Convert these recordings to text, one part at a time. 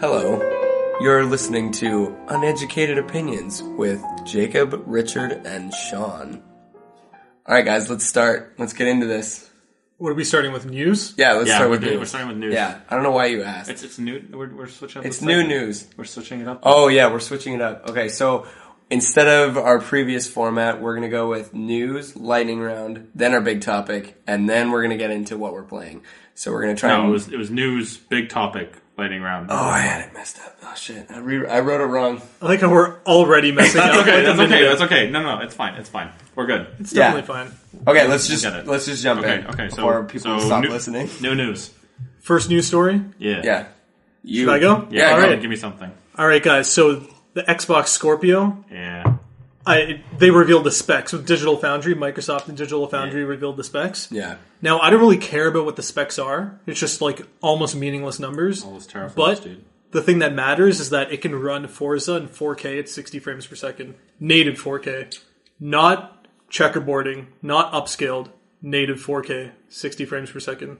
Hello. You're listening to Uneducated Opinions with Jacob, Richard, and Sean. Alright guys, let's start. Let's get into this. What are we starting with, news? Yeah, let's start with news. We're starting with news. Yeah, I don't know why you asked. It's new. We're switching up. It's new news. We're switching it up. Oh yeah, we're switching it up. Okay, so instead of our previous format, we're going to go with news, lightning round, then our big topic, and then we're going to get into what we're playing. So we're going to try it was news, big topic, lightning round. Oh, I had it messed up. Oh shit, I wrote it wrong. I like how we're already messing up. That's okay. No, it's fine. We're good. It's definitely fine. Okay, let's just jump in. Okay, before people stop listening. No news. First news story? Yeah. Should I go? Yeah, all right. Give me something. All right, guys. So the Xbox Scorpio. Yeah. They revealed the specs with Digital Foundry. Microsoft and Digital Foundry revealed the specs. Yeah. Now, I don't really care about what the specs are. It's just like almost meaningless numbers. All those teraflops, but dude. the thing that matters is that it can run Forza in 4K at 60 frames per second. Native 4K. Not checkerboarding, not upscaled. Native 4K, 60 frames per second.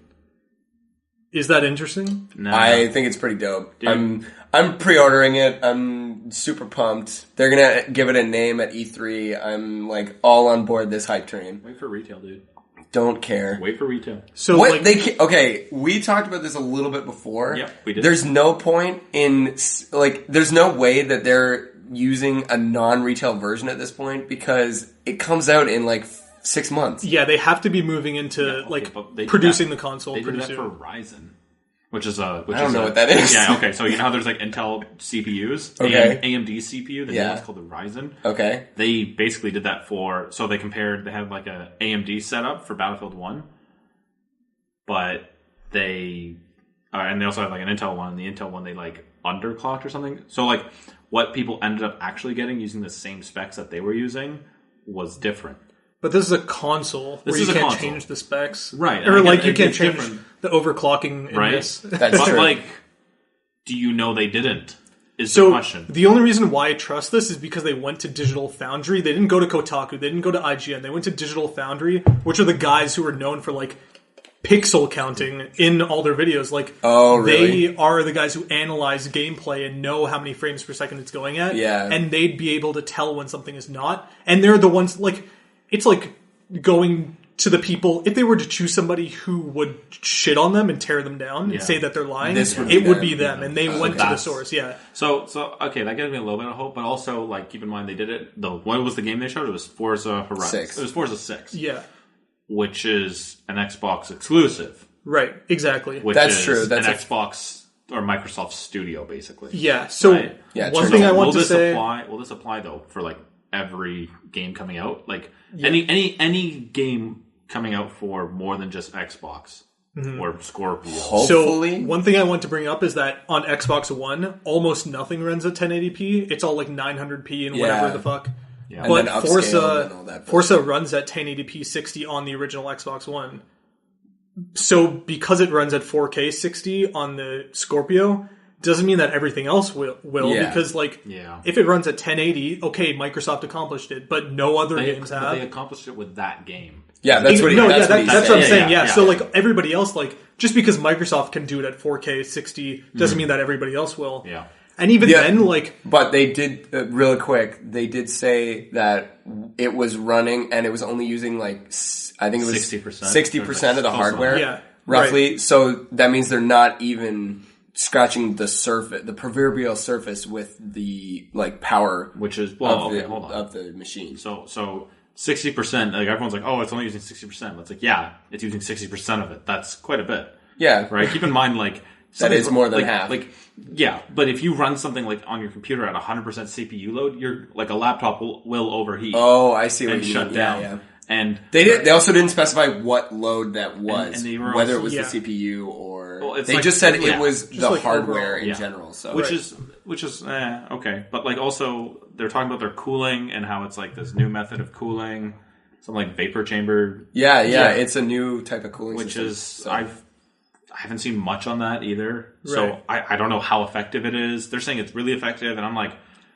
Is that interesting? No. I think it's pretty dope. Dude. I'm pre-ordering it. I'm super pumped. They're gonna give it a name at E3. I'm like all on board this hype train. Wait for retail, dude. Don't care. Wait for retail. So what okay, we talked about this a little bit before. Yeah, we did. There's no point in there's no way that they're using a non-retail version at this point because it comes out in 6 months. Yeah, they have to be moving into producing the console. They did that soon. for Ryzen, which is I don't know what that is. Yeah, okay. So you know how there's Intel CPUs, okay. AMD CPU. The name is called the Ryzen. Okay. They basically did that so they compared. They had a AMD setup for Battlefield 1, but they and they also had an Intel one. And the Intel one they underclocked or something. So what people ended up actually getting using the same specs that they were using was different. But this is a console where you can't change the specs. Right. Or you can't change the overclocking in this. That's true. Do you know they didn't? Is the question. The only reason why I trust this is because they went to Digital Foundry. They didn't go to Kotaku. They didn't go to IGN. They went to Digital Foundry, which are the guys who are known for pixel counting in all their videos. Really? They are the guys who analyze gameplay and know how many frames per second it's going at. Yeah. And they'd be able to tell when something is not. And they're the ones it's going to the people, if they were to choose somebody who would shit on them and tear them down and say that they're lying, it would be them. And they went to the source, So, okay, that gives me a little bit of hope, but also, keep in mind, they did it, what was the game they showed? It was Forza Horizon. 6. It was Forza 6. Yeah. Which is an Xbox exclusive. Right, exactly. That's true. That's an Xbox or Microsoft Studio, basically. Yeah, so one thing I want to say... Will this apply, though, for, every game coming out? Any game coming out for more than just Xbox or Scorpio. Hopefully. So one thing I want to bring up is that on Xbox One, almost nothing runs at 1080p. It's all 900p and whatever the fuck. Yeah. But Forza runs at 1080p 60 on the original Xbox One. So because it runs at 4K 60 on the Scorpio, doesn't mean that everything else will because if it runs at 1080, okay, Microsoft accomplished it, but no other games have. But they accomplished it with that game. Yeah, that's what that's what I'm saying. Yeah, so everybody else, just because Microsoft can do it at 4K 60 doesn't mean that everybody else will. Yeah. And even then, But they did, real quick, they did say that it was running and it was only using, I think it was 60% of the hardware. Yeah. Roughly. Right. So that means they're not even scratching the surface, the proverbial surface with the, power. Which is, hold on. Of the machine. So 60%, everyone's oh, it's only using 60%. But it's yeah, it's using 60% of it. That's quite a bit. Yeah. Right? Keep in mind, that is more than half. Yeah, but if you run something on your computer at 100% CPU load, you're a laptop will overheat. Oh, I see what you mean. And shut down. Yeah. And they also didn't specify what load that was, and whether it was the CPU or they just said it was just the hardware in general. So which is okay, but also they're talking about their cooling and how it's this new method of cooling, something vapor chamber. Yeah, it's a new type of cooling system. Which is I haven't seen much on that either, so I don't know how effective it is. They're saying it's really effective, and I'm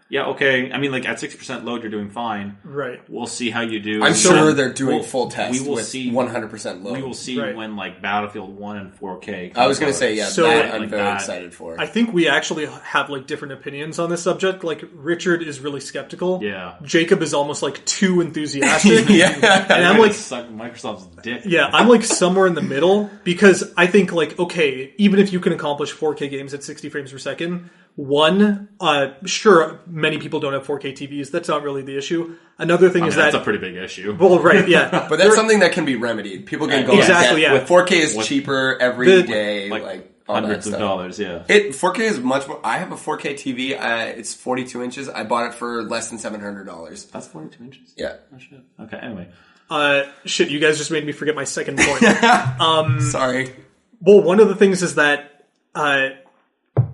yeah, okay. I mean, like at 60% load, you're doing fine. Right. We'll see how you do. I'm sure they're doing full tests we will with see 100% load. We will see when like Battlefield 1 and 4K. I was going to say, yeah, So, that I'm like very that. excited for. I think we actually have like different opinions on this subject. Like Richard is really skeptical. Yeah. Jacob is almost like too enthusiastic. Yeah. And I'm like, suck Microsoft's dick. yeah, I'm like somewhere in the middle because I think like, okay, even if you can accomplish 4K games at 60 frames per second, sure, many people don't have 4K TVs. That's not really the issue. Another thing is that's that a pretty big issue. well, right, yeah, But that's something that can be remedied. People can go Exactly, and get, yeah. with 4K is cheaper every day, like like all that hundreds of stuff. dollars, yeah. 4K is much more. I have a 4K TV. It's 42 inches. I bought it for less than $700. That's 42 inches? Yeah. Oh, shit. Okay, anyway. shit, you guys just made me forget my second point. Sorry. Well, one of the things is that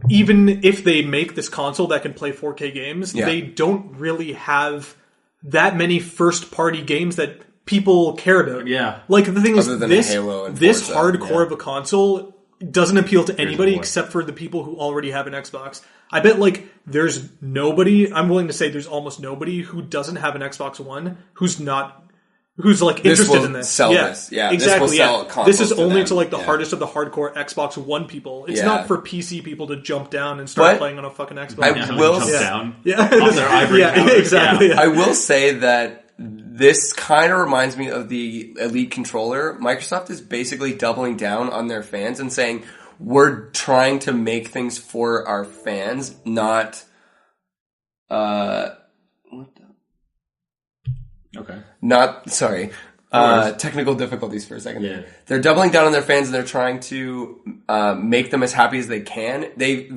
even if they make this console that can play 4K games, Yeah. they don't really have that many first-party games that people care about. Yeah. Like, the thing Other is, than this Halo and this Forza, hardcore of a console doesn't appeal to anybody point. except for the people who already have an Xbox. I bet, like, there's nobody, I'm willing to say there's almost nobody who doesn't have an Xbox One who's like This interested will in this. sell this. Yeah, this exactly. will sell yeah. consoles This is to only them. to like the Yeah. hardest of the hardcore Xbox One people. It's Yeah. not for PC people to jump down and start But playing on a fucking Xbox. I Yeah, will jump s- down. yeah, Off their ivory yeah, counters. exactly. Yeah. Yeah. I will say that this kind of reminds me of the Elite controller. Microsoft is basically doubling down on their fans and saying, we're trying to make things for our fans, not, sorry, technical difficulties for a second. Yeah. They're doubling down on their fans and they're trying to make them as happy as they can. They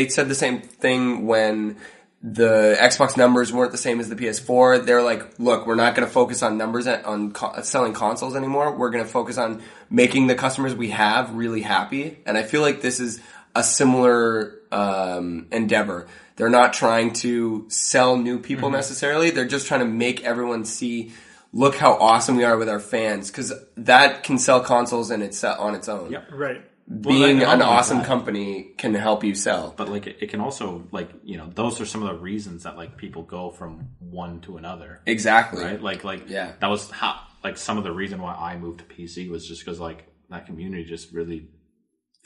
said the same thing when the Xbox numbers weren't the same as the PS4. They're like, look, we're not going to focus on numbers on selling consoles anymore. We're going to focus on making the customers we have really happy. And I feel like this is a similar endeavor. They're not trying to sell new people necessarily. They're just trying to make everyone see, look how awesome we are with our fans, because that can sell consoles on its own. Yep. Right. Being Well, an not only awesome that, company can help you sell. But like it can also like, you know, those are some of the reasons that like people go from one to another. Exactly. Right? Like Yeah. that was how like some of the reason why I moved to PC was just because like that community just really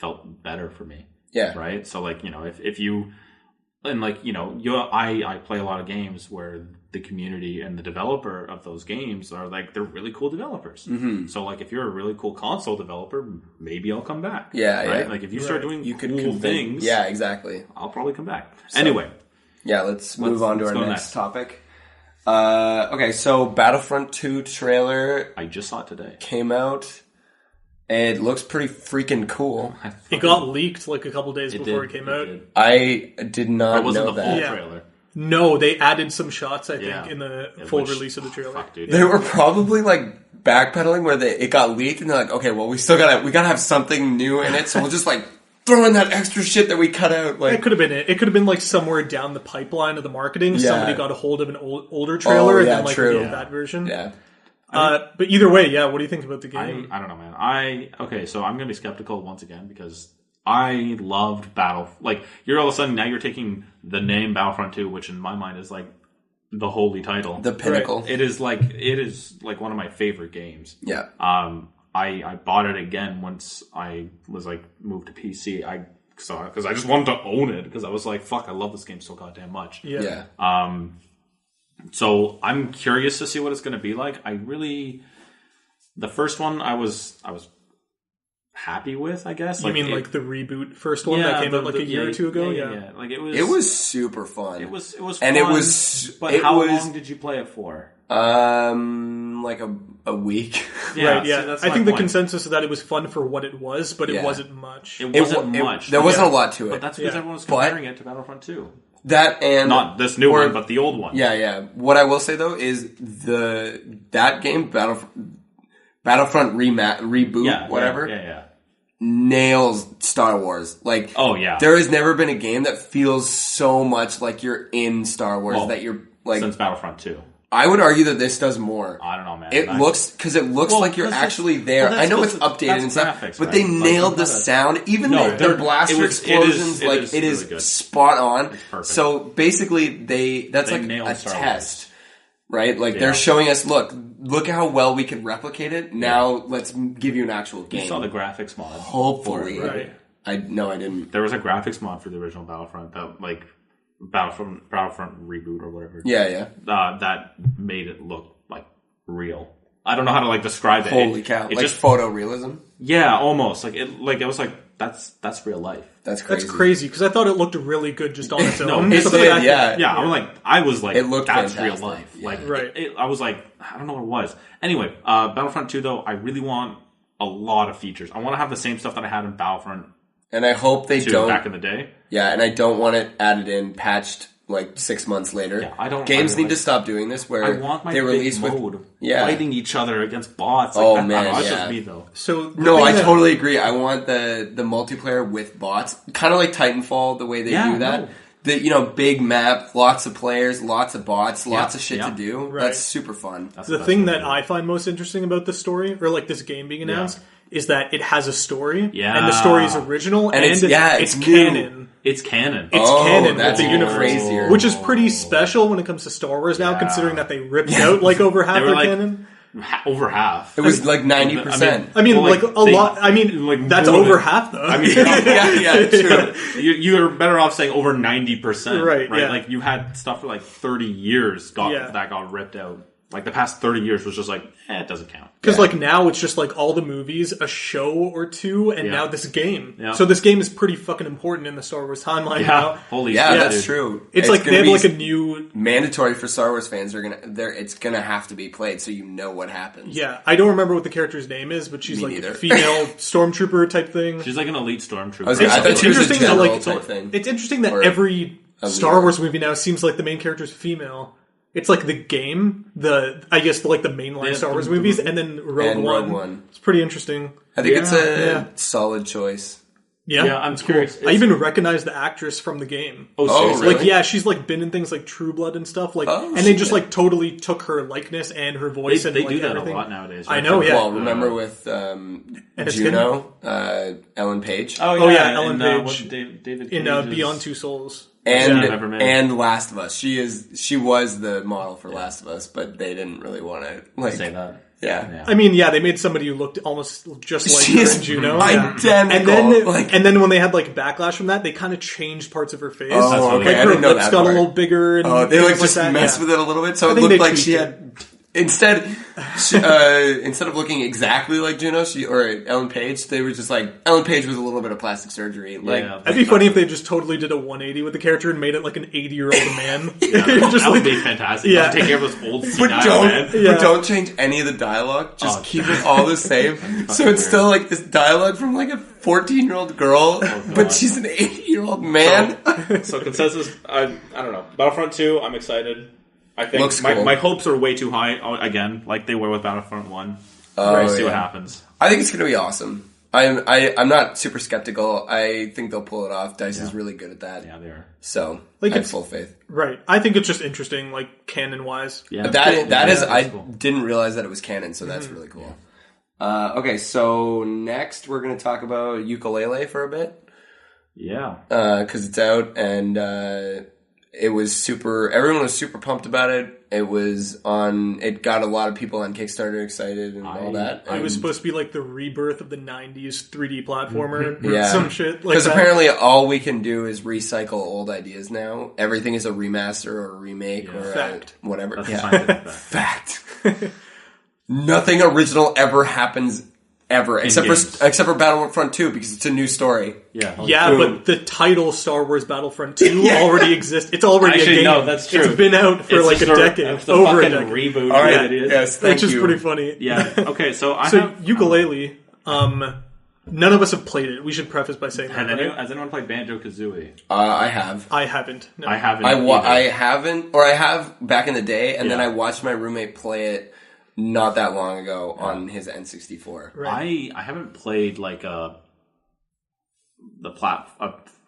felt better for me. Yeah. Right? So like, you know, if you and like, you know, I play a lot of games where the community and the developer of those games are like, they're really cool developers. Mm-hmm. So like, if you're a really cool console developer, maybe I'll come back. Yeah, right? yeah. Like if you start doing You could cool things, Yeah, exactly. I'll probably come back. Anyway, Yeah, let's move on to let's our go next next. topic. Okay, so Battlefront 2 trailer I just saw it today. came out. It looks pretty freaking cool. It got leaked like a couple days It before did, it came it out. did. I did not It wasn't know the full that. Yeah. trailer. No, they added some shots, I think, Yeah. in the Yeah, full which- release of the trailer. Fuck, dude. They were probably like backpedaling where it got leaked and they're like, okay, well we gotta have something new in it, so we'll just like throw in that extra shit that we cut out. Like It could have been it. It could have been like somewhere down the pipeline of the marketing. Yeah. Somebody got a hold of an older trailer and yeah, then like true. revealed that version. yeah. But either way, yeah. What do you think about the game? I don't know, man. Okay, so I'm gonna be skeptical once again because I loved you're all of a sudden now you're taking the name Battlefront 2, which in my mind is like the holy title. The pinnacle. It is like one of my favorite games. Yeah. I bought it again once I was like moved to PC. Because I just wanted to own it because I was like, fuck, I love this game so goddamn much. Yeah. Yeah. So I'm curious to see what it's going to be like. The first one I was happy with, I guess. You mean like the reboot first one that came out like a year or two ago? Yeah. Like it was super fun. It was and fun, it was. But it how was, long did you play it for? Like a week. Yeah, Right, yeah. see, that's I my think the point. consensus is that it was fun for what it was, but it Yeah. wasn't much. It wasn't much. There wasn't a lot to it. But that's because Yeah. everyone was But- comparing it to Battlefront 2. That and Not this new or- one, but the old one. Yeah, yeah. What I will say though is that game Battlefront reboot whatever Yeah. nails Star Wars. Like Oh, yeah. there has never been a game that feels so much like you're in Star Wars Well, that you're like Since Battlefront 2. I would argue that this does more. I don't know, man. It looks like you're actually there. I know it's updated and stuff, but right? they nailed the sound. Even the blaster explosions, it is spot on. So basically, that's like a test, right? Like they're showing us, look how well we can replicate it. Now let's give you an actual game. You saw the graphics mod. Hopefully, right? I didn't. There was a graphics mod for the original Battlefront that Battlefront reboot or whatever. Yeah. That made it look like real. I don't know how to describe it. Holy cow! Like just photorealism. Yeah, almost it was like that's real life. That's crazy. That's crazy because I thought it looked really good just on its own. No, I was like, it looked that's fantastic. real life. Yeah. Right. I was like, I don't know what it was. Anyway, Battlefront 2 though, I really want a lot of features. I want to have the same stuff that I had in Battlefront. And I hope they don't back in the day. Yeah, and I don't want it added in, patched 6 months later. Yeah, I don't. Games need to stop doing this. Where I want my they release mode fighting each other against bots. Man, that's just me though. So I totally agree. I want the multiplayer with bots, kind of like Titanfall, the way they do that. No. The big map, lots of players, lots of bots, lots of shit to do. Right. That's super fun. That's the thing that I find most interesting about this story, or this game being announced, is that it has a story, and the story is original, and it's canon. It's canon. It's canon. That's with the universe, crazier. which is pretty special when it comes to Star Wars now, considering that they ripped out over half their canon. Over half. It was 90%. I mean, a lot. I mean, that's over half, though. I mean, true. You're better off saying over 90%, right? Yeah. Like you had stuff for 30 years that got ripped out. The past 30 years was just it doesn't count. Because now it's just all the movies, a show or two, and now this game. Yeah. So this game is pretty fucking important in the Star Wars timeline now. Holy shit, that's true. It's they have a new mandatory for Star Wars fans. It's gonna have to be played, so you know what happens. Yeah, I don't remember what the character's name is, but she's a female stormtrooper type thing. She's an elite stormtrooper. I thought she was a general type thing. It's interesting that every Star Wars movie now seems like the main character's female. It's the game, the mainline Star Wars movies, and then Rogue One. It's pretty interesting. I think it's a solid choice. Yeah, I'm curious. I even recognize the actress from the game. Oh, really? She's been in things like True Blood and stuff. And they just totally took her likeness and her voice. They do that a lot nowadays. Right? I know. Yeah. Well, remember with Juno, Ellen Page. Oh yeah, Ellen Page. David in Beyond Two Souls. And Last of Us. She was the model for Last of Us, but they didn't really want to say that. Yeah. I mean, they made somebody who looked almost just like she her is in Juno. Identical. And then when they had backlash from that, they kind of changed parts of her face. Oh, okay. I didn't know lips that got part. a little bigger. And they just messed with it a little bit, so it looked like she had. Instead of looking exactly like Juno or Ellen Page, they were just Ellen Page was a little bit of plastic surgery. It'd be funny if they just totally did a 180 with the character and made it an 80-year-old man. That would be fantastic. Yeah. Take care of this old senile man. But don't change any of the dialogue. Just keep it all the same. So it's still this dialogue from a 14-year-old girl, but she's an 80-year-old man. So consensus, I don't know. Battlefront 2, I'm excited. I think my hopes are way too high, again, like they were with Battlefront 1. We'll see what happens. I think it's going to be awesome. I'm not super skeptical. I think they'll pull it off. DICE is really good at that. Yeah, they are. So, I have full faith. Right. I think it's just interesting, canon-wise. Yeah. That is, I didn't realize that it was canon, so that's really cool. Yeah. Okay, so next we're going to talk about Ukulele for a bit. Yeah. Because it's out, and it was everyone was super pumped about it. It got a lot of people on Kickstarter excited and all that. And it was supposed to be the rebirth of the 90s 3D platformer or some shit because apparently all we can do is recycle old ideas now. Everything is a remaster or a remake or whatever. That's fact. Nothing original ever happens ever, except for Battlefront 2 because it's a new story. Yeah, but the title Star Wars Battlefront 2 already exists. It's already a game. No, that's true. It's been out for a decade. It's over a decade. Reboot. All right, yes, thank you. Which is pretty funny. Yeah. Okay, so Ukulele. None of us have played it. We should preface by saying that. Has anyone played Banjo-Kazooie? I have. I haven't. No. I haven't. I haven't, or I have back in the day, and then I watched my roommate play it not that long ago on his N64. Right. I haven't played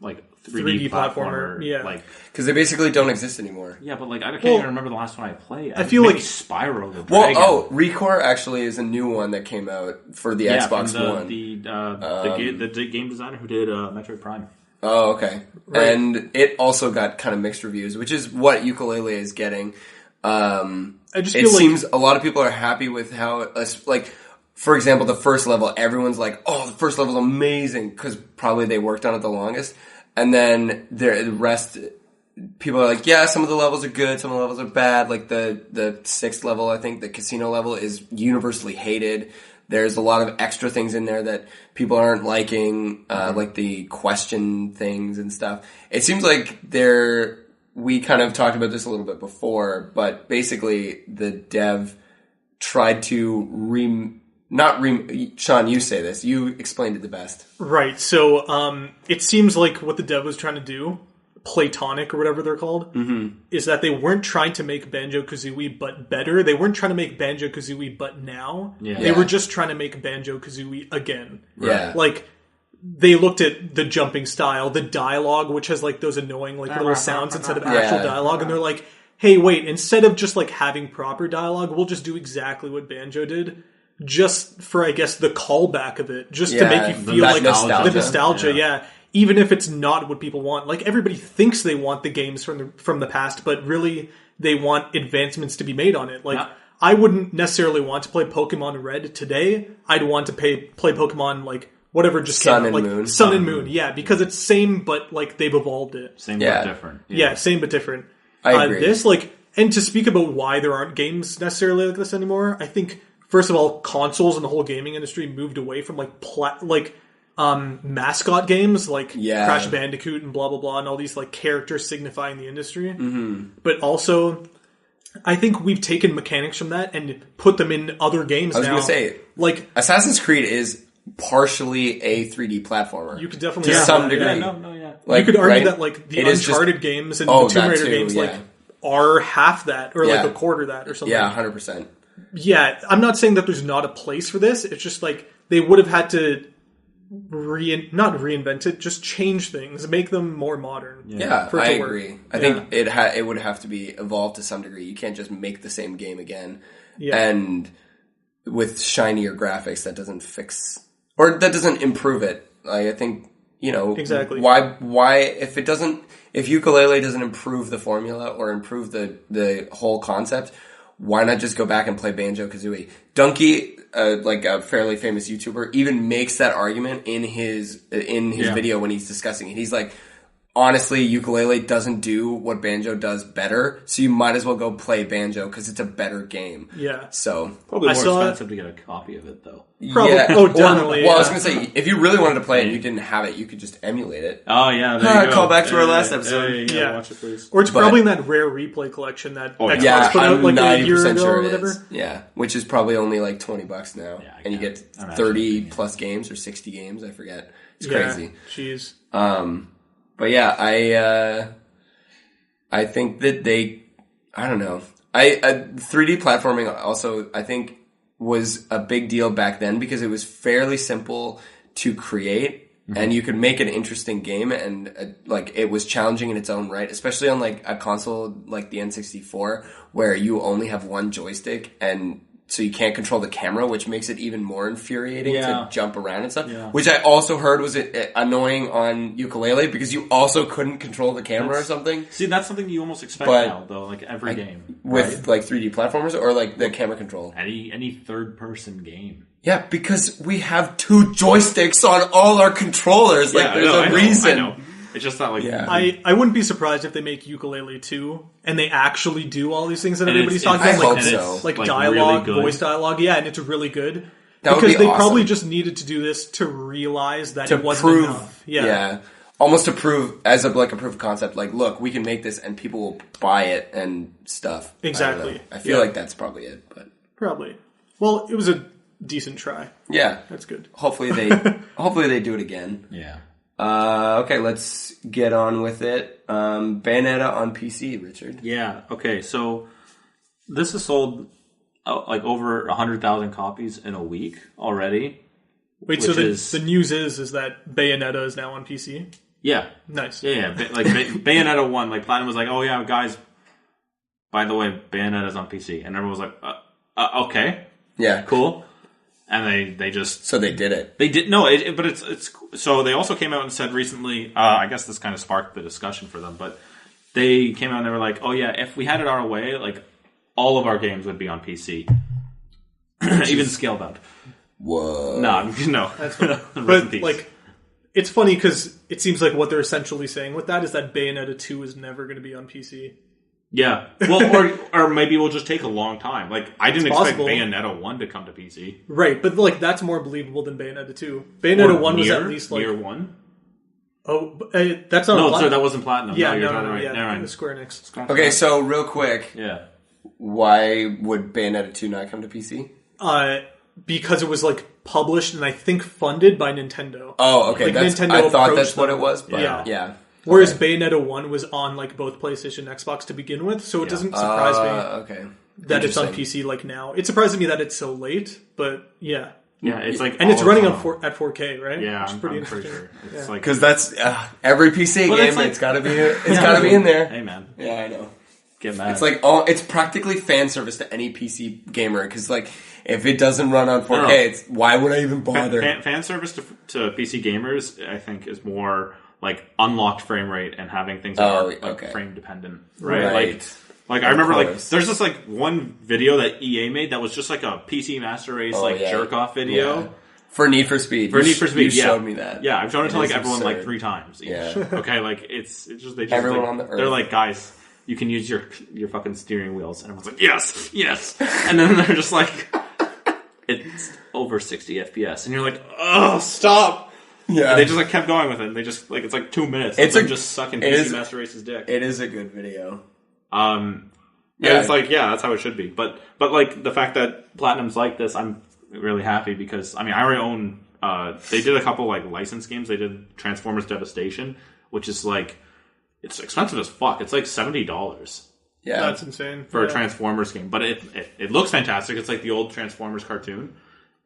like 3D platformer. Yeah. Like, because they basically don't exist anymore. yeah, but like I can't even remember the last one I played. I feel maybe like Spyro the Well, Dragon. Recore actually is a new one that came out for the Xbox from One. the game designer who did Metroid Prime. Oh, okay. Right. And it also got kind of mixed reviews, which is what Yooka-Laylee is getting. I just It feel like seems a lot of people are happy with how, like, for example, the first level, everyone's like, oh, the first level's amazing, because probably they worked on it the longest. And then the rest, people are like, yeah, some of the levels are good, some of the levels are bad. Like the sixth level, I think, the casino level is universally hated. There's a lot of extra things in there that people aren't liking, like the question things and stuff. It seems like we kind of talked about this a little bit before, but basically the dev tried to Sean, you say this. You explained it the best. right. So it seems like what the dev was trying to do, Platonic or whatever they're called, is that they weren't trying to make Banjo-Kazooie but better. They weren't trying to make Banjo-Kazooie but now. Yeah. They were just trying to make Banjo-Kazooie again. Yeah. Like, they looked at the jumping style, the dialogue, which has like those annoying like little sounds instead of actual dialogue, and they're like, hey, wait, instead of just like having proper dialogue, we'll just do exactly what Banjo did. Just for, I guess, the callback of it. Just to make you feel like nostalgia. the nostalgia, yeah. Even if it's not what people want. Like, everybody thinks they want the games from the past, but really, they want advancements to be made on it. Like, I wouldn't necessarily want to play Pokemon Red today. I'd want to play Pokemon, like, whatever just Sun came out. and Like, Moon. Sun and Moon, yeah. Because it's same, but, like, they've evolved it. Same but different. Yeah, same but different. I agree. And to speak about why there aren't games necessarily like this anymore, I think, first of all, consoles and the whole gaming industry moved away from mascot games like Crash Bandicoot and blah blah blah and all these like characters signifying the industry. Mm-hmm. But also, I think we've taken mechanics from that and put them in other games now. I was going to say, like Assassin's Creed is partially a 3D platformer. You could definitely to some degree. Like, you could argue that like the Uncharted games and the Tomb Raider games like are half that or like a quarter that or something. Yeah, 100%. Yeah, I'm not saying that there's not a place for this. It's just like they would have had to not reinvent it, just change things, make them more modern. Yeah, I agree. I think it would have to be evolved to some degree. You can't just make the same game again. Yeah. And with shinier graphics, that doesn't fix or that doesn't improve it. Like, I think, exactly. Why if Yooka-Laylee doesn't improve the formula or improve the whole concept, why not just go back and play Banjo-Kazooie? Donkey, like a fairly famous YouTuber, even makes that argument in his video when he's discussing it. He's like, honestly, Yooka-Laylee doesn't do what Banjo does better, so you might as well go play Banjo because it's a better game. Yeah. So probably more expensive to get a copy of it, though. Probably. Yeah. Oh, definitely. Well, I was going to say, if you really wanted to play it and you didn't have it, you could just emulate it. Oh, yeah. There you go. Call back to our last episode. Yeah. Watch it, please. Or it's probably in that rare replay collection that Xbox put out like a year ago or whatever. Yeah, which is probably only like $20 now. Yeah, and you get 30 plus games or 60 games, I forget. It's crazy. Jeez. But yeah, I think that I don't know. 3D platforming also, I think, was a big deal back then because it was fairly simple to create and you could make an interesting game and like it was challenging in its own right, especially on like a console like the N64 where you only have one joystick and so you can't control the camera, which makes it even more infuriating to jump around and stuff. Yeah. Which I also heard was annoying on Yooka-Laylee because you also couldn't control the camera or something. See, that's something you almost expect now, though, like every game. With like 3D platformers or like the camera control. Any third-person game. Yeah, because we have two joysticks on all our controllers. Like, there's a reason. I know. It's just not like... Yeah. I wouldn't be surprised if they make Yooka-Laylee 2 and they actually do all these things that everybody's talking about. I hope so. Like dialogue, really voice dialogue. Yeah, and it's really good. That because they probably just needed to do this to realize that it wasn't enough. Yeah. Almost to prove, as a proof of concept, like, look, we can make this and people will buy it and stuff. Exactly. I feel like that's probably it. But probably. Well, it was a decent try. Yeah. That's good. Hopefully they do it again. Yeah. Okay, let's get on with it. Bayonetta on PC, Richard. Yeah, okay, so this has sold like over 100,000 copies in a week already. Wait, so the news is that Bayonetta is now on PC? Yeah. Nice. Yeah. Like Bayonetta 1, like Platinum was like, oh yeah, guys, by the way, Bayonetta's on PC. And everyone was like, okay. Yeah. Cool. And they just... So they did it. They did... No, but it's... So they also came out and said recently, I guess this kind of sparked the discussion for them, but they came out and they were like, oh yeah, if we had it our way, like, all of our games would be on PC. Even Scalebound. Whoa. No. That's funny. But, like, it's funny because it seems like what they're essentially saying with that is that Bayonetta 2 is never going to be on PC. Yeah. Well, or maybe we'll just take a long time. Like, I didn't expect possible. Bayonetta 1 to come to PC. Right, but, like, that's more believable than Bayonetta 2. Bayonetta 1 was at least, like... Nier 1? Oh, that's not... No, sorry, that wasn't Platinum. Yeah, no, no, right. yeah, Never mind. it was Square Enix. Okay, so real quick. Yeah. Why would Bayonetta 2 not come to PC? Because it was, like, published and I think funded by Nintendo. Oh, okay. Like, Nintendo I thought that's what it was, but yeah. Whereas Bayonetta 1 was on, like, both PlayStation and Xbox to begin with, so it doesn't surprise me that it's on PC, like, now. It surprises me that it's so late, but yeah. Yeah, it's like... And it's running at 4K, right? Yeah, which is pretty I'm interesting. pretty sure. It's like... Because that's... every PC game, it's gotta be... It's gotta be in there. Hey, man. Yeah, I know. Get mad. It's like it's practically fan service to any PC gamer because like if it doesn't run on 4K, it's why would I even bother? Fan service to PC gamers, I think, is more like unlocked frame rate and having things that are like frame dependent, right? Like I remember like there's this like one video that EA made that was just like a PC Master Race jerk off video. Yeah. For Need for Speed. For Need for Speed, you showed me that. Yeah, I've shown it to like everyone like 3 times each. Yeah. Okay, like it's just they just everyone like, on the earth. They're like, guys, you can use your fucking steering wheels. And everyone's like, yes. And then they're just like, it's over 60 FPS. And you're like, oh, stop. Yeah. And they just like kept going with it. And they just like, it's like 2 minutes. It's like just sucking PC Master Race's dick. It is a good video. It's like, that's how it should be. But like the fact that Platinum's like this, I'm really happy because, I mean, I already own, they did a couple like license games. They did Transformers Devastation, which is like, it's expensive as fuck. It's like $70. Yeah, that's insane for a Transformers game. But it looks fantastic. It's like the old Transformers cartoon,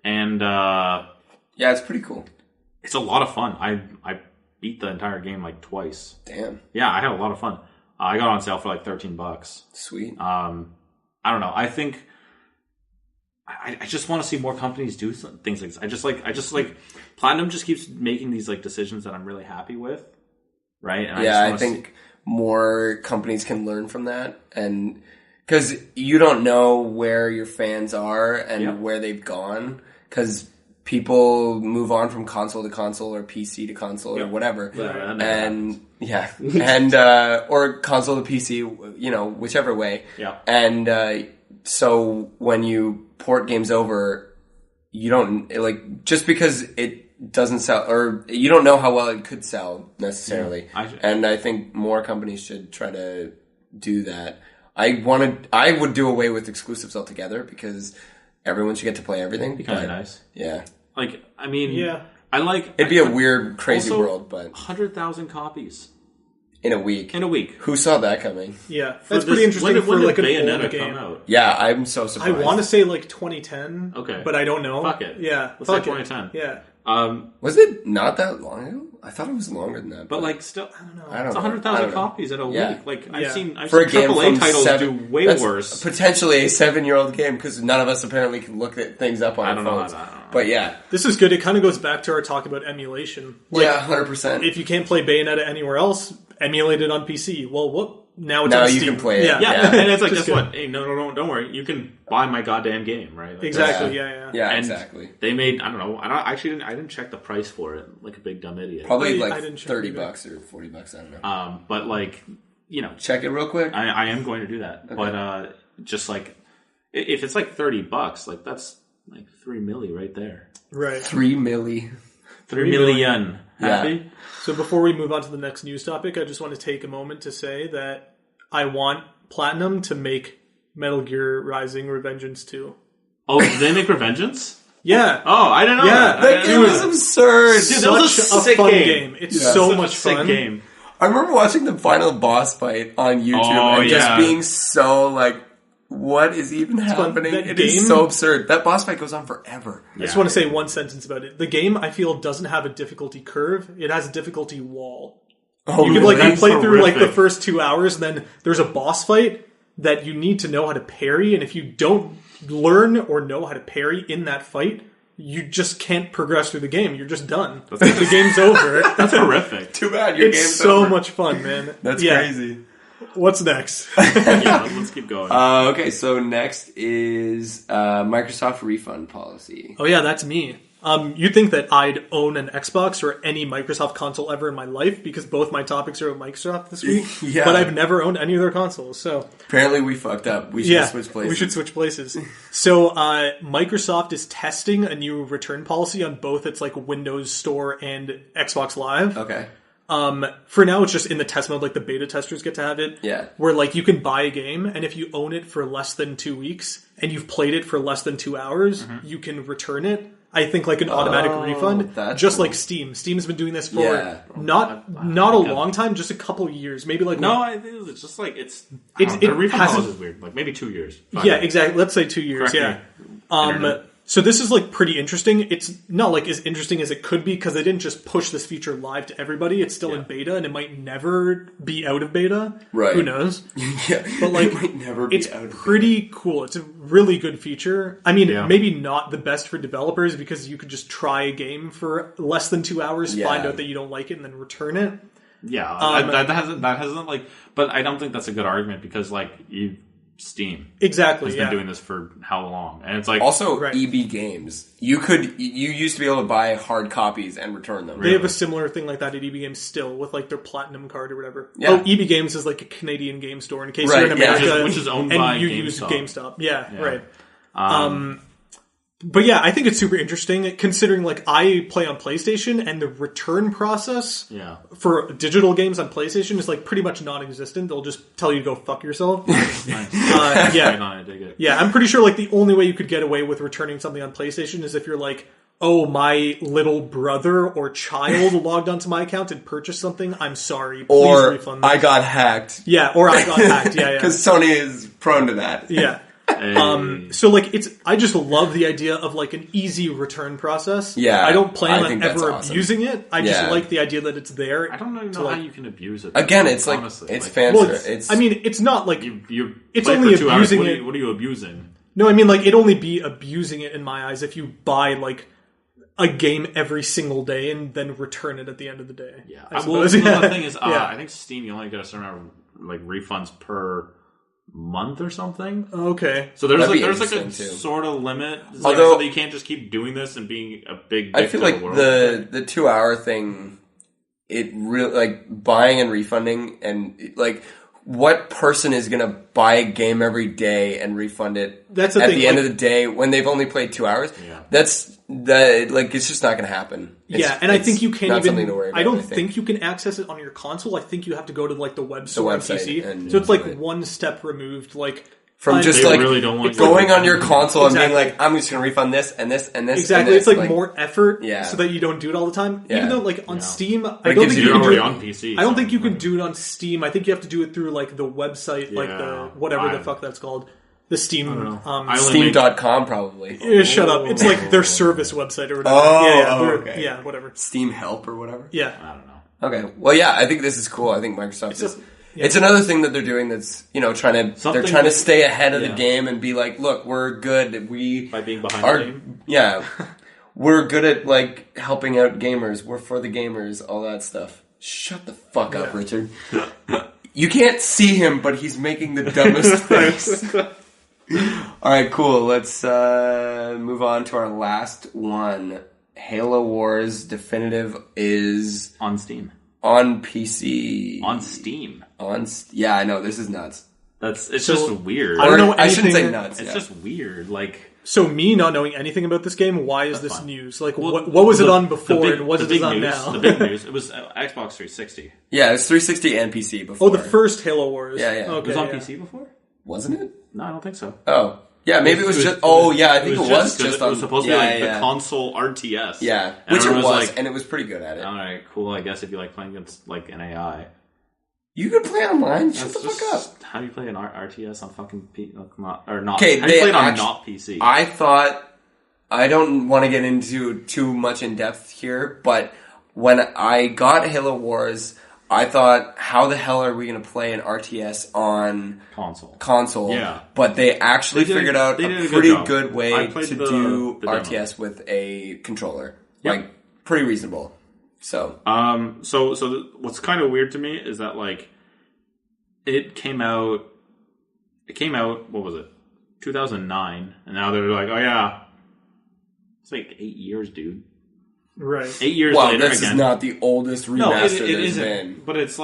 and it's pretty cool. It's a lot of fun. I beat the entire game like twice. Damn. Yeah, I had a lot of fun. I got on sale for like $13. Sweet. I don't know. I think I just want to see more companies do things like this. I just like Platinum just keeps making these like decisions that I'm really happy with. Right? And I think more companies can learn from that. And because you don't know where your fans are and where they've gone. Because people move on from console to console or PC to console or whatever. Or console to PC, you know, whichever way. Yeah. And so when you port games over, you don't, like, just because it doesn't sell, or you don't know how well it could sell necessarily. And I think more companies should try to do that. I would do away with exclusives altogether because everyone should get to play everything. Be kind of nice. Yeah. Like, I mean, I like... It'd be a weird, crazy world, but... 100,000 copies. In a week. Who saw that coming? Yeah. That's pretty interesting for like an old game. Come out? Yeah, I'm so surprised. I want to say like 2010. Okay. But I don't know. Fuck it. Yeah. Let's say 2010. Yeah. Was it not that long ago? I thought it was longer than that. But like, still, I don't know. It's 100,000 copies in a week. Like, I've seen for a game AAA titles do way worse. Potentially a 7-year-old game because none of us apparently can look at things up on our phones. But yeah. This is good. It kind of goes back to our talk about emulation. Like, 100%. If you can't play Bayonetta anywhere else, emulate it on PC. Well, what? Now it's now on you Steam. can play it. Yeah. And it's like, guess what? Hey, no, don't worry. You can buy my goddamn game, right? Like, exactly. Yeah, and exactly. They made, I don't know. I didn't check the price for it, like a big dumb idiot. Probably like $30 or $40. I don't know. But like, you know, check it real quick. I am going to do that. Okay. But just like, if it's like $30, like that's like 3 milli right there. Right. 3 milli. 3 million. Happy? Yeah. So before we move on to the next news topic, I just want to take a moment to say that I want Platinum to make Metal Gear Rising Revengeance 2. Oh, did they make Revengeance? Yeah. Oh, I didn't know that. That game was absurd. Dude, that was such a fun game. It's so much fun. Game. I remember watching the final boss fight on YouTube and just being so like what is even happening? It is so absurd. That boss fight goes on forever. I just want to say one sentence about it. The game, I feel, doesn't have a difficulty curve. It has a difficulty wall. Oh, you can you play through like the first 2 hours, and then there's a boss fight that you need to know how to parry, and if you don't learn or know how to parry in that fight, you just can't progress through the game. You're just done. The game's over. That's horrific. Too bad your game's so over. much fun, man. That's crazy. What's next? Let's keep going. Okay, so next is Microsoft refund policy. Oh yeah, that's me. You'd think that I'd own an Xbox or any Microsoft console ever in my life because both my topics are about Microsoft this week. Yeah. But I've never owned any of their consoles, so... Apparently we fucked up. We should switch places. We should switch places. So, Microsoft is testing a new return policy on both its like Windows Store and Xbox Live. Okay. For now, it's just in the test mode, like the beta testers get to have it. Yeah. Where like you can buy a game, and if you own it for less than 2 weeks, and you've played it for less than 2 hours, you can return it. I think like an automatic refund, just like Steam. Steam's been doing this for not a long time, just a couple years, maybe like I think it's just like the refund policy is weird, like maybe 2 years. Yeah, exactly. Let's say 2 years. Correct Yeah. So this is like pretty interesting. It's not like as interesting as it could be because they didn't just push this feature live to everybody. It's still in beta, and it might never be out of beta. Right? Who knows? Yeah, but like it might never be it's out of pretty beta. Cool. It's a really good feature. I mean, maybe not the best for developers because you could just try a game for less than 2 hours, find out that you don't like it, and then return it. Yeah, that hasn't like. But I don't think that's a good argument because like Steam exactly has been doing this for how long, and it's like also EB Games. You used to be able to buy hard copies and return them. They have a similar thing like that at EB Games still with like their platinum card or whatever. Yeah. Oh, EB Games is like a Canadian game store in case you're in America, which is owned by and you GameStop. use GameStop. Yeah. Right. But yeah, I think it's super interesting considering like I play on PlayStation and the return process for digital games on PlayStation is like pretty much non-existent. They'll just tell you to go fuck yourself. Yeah, I'm pretty sure like the only way you could get away with returning something on PlayStation is if you're like, oh, my little brother or child logged onto my account and purchased something. I'm sorry. Please refund them. I got hacked. Yeah, or I got hacked. Yeah. Because Sony is prone to that. Yeah. So like I just love the idea of like an easy return process. Yeah, I don't plan on ever awesome. abusing it. I just like the idea that it's there. I don't know how you can abuse it. Again, it's like honestly. it's fancy. Well, I mean, it's not like you it's play only for 2 abusing hours. it. What are you abusing? No, I mean like it'd only be abusing it in my eyes if you buy like a game every single day and then return it at the end of the day. Yeah. Well, the thing is, I think Steam you only get a certain amount of like refunds per month or something. Okay. So there's like a sort of limit. Although so that you can't just keep doing this and being a big I feel like the 2 hour thing, it really like buying and refunding and like what person is going to buy a game every day and refund it at the end of the day when they've only played 2 hours? Yeah. It's just not going to happen. I think you can't something to worry about, I don't think you can access it on your console. I think you have to go to like the web store on PC. And so it's like one step removed, like from just like really don't want going on your console and being like, I'm just going to refund this and this and this. Exactly, and this. It's like more effort, Yeah. so that you don't do it all the time. Yeah. Even though like on Steam, I It don't gives think you you can do it on PC. I don't think you can do it on Steam. I think you have to do it through like the website, like the whatever the fuck that's called. The Steam, Steam.com probably. Shut up! It's like their service website or whatever. Okay. Yeah, whatever. Steam Help or whatever. Yeah, I don't know. Okay, well, yeah, I think this is cool. I think Microsoft is. It's another thing that they're doing that's they're trying to stay ahead of the game and be like, look, we're good. By being behind the game. Yeah, we're good at like helping out gamers. We're for the gamers, all that stuff. Shut the fuck up, Richard. You can't see him, but he's making the dumbest face. All right, cool. Let's move on to our last one. Halo Wars Definitive is on Steam, on PC, on Steam. Yeah, I know this is nuts. It's just weird. I don't know. I shouldn't say nuts. It's just weird. Like so, me not knowing anything about this game. Why is this news? Like, what was it on before and what is it on now? The big news. It was Xbox 360. Yeah, it was 360 and PC before. Oh, the first Halo Wars. Yeah. Okay, it was on PC before. Wasn't it? No, I don't think so. Oh. Yeah, maybe it was just... Oh, yeah, I think it was just on... It was supposed to be like the console RTS. Yeah, and which it was, like, and it was pretty good at it. Alright, cool, I guess if you like playing against like an AI. You can play online. Shut the fuck up. How do you play an RTS on fucking not? Okay, how do you play it on not PC? I thought, I don't want to get into too much in depth here, but when I got Halo Wars, I thought, how the hell are we going to play an RTS on console? Yeah. But they actually figured out a pretty good way to do RTS with a controller. Yep. Like, pretty reasonable. So. So what's kind of weird to me is that, like, it came out, what was it? 2009. And now they're like, oh yeah. It's like 8 years, dude. Right. 8 years later again. This is not the oldest remaster it there's isn't. been. But it's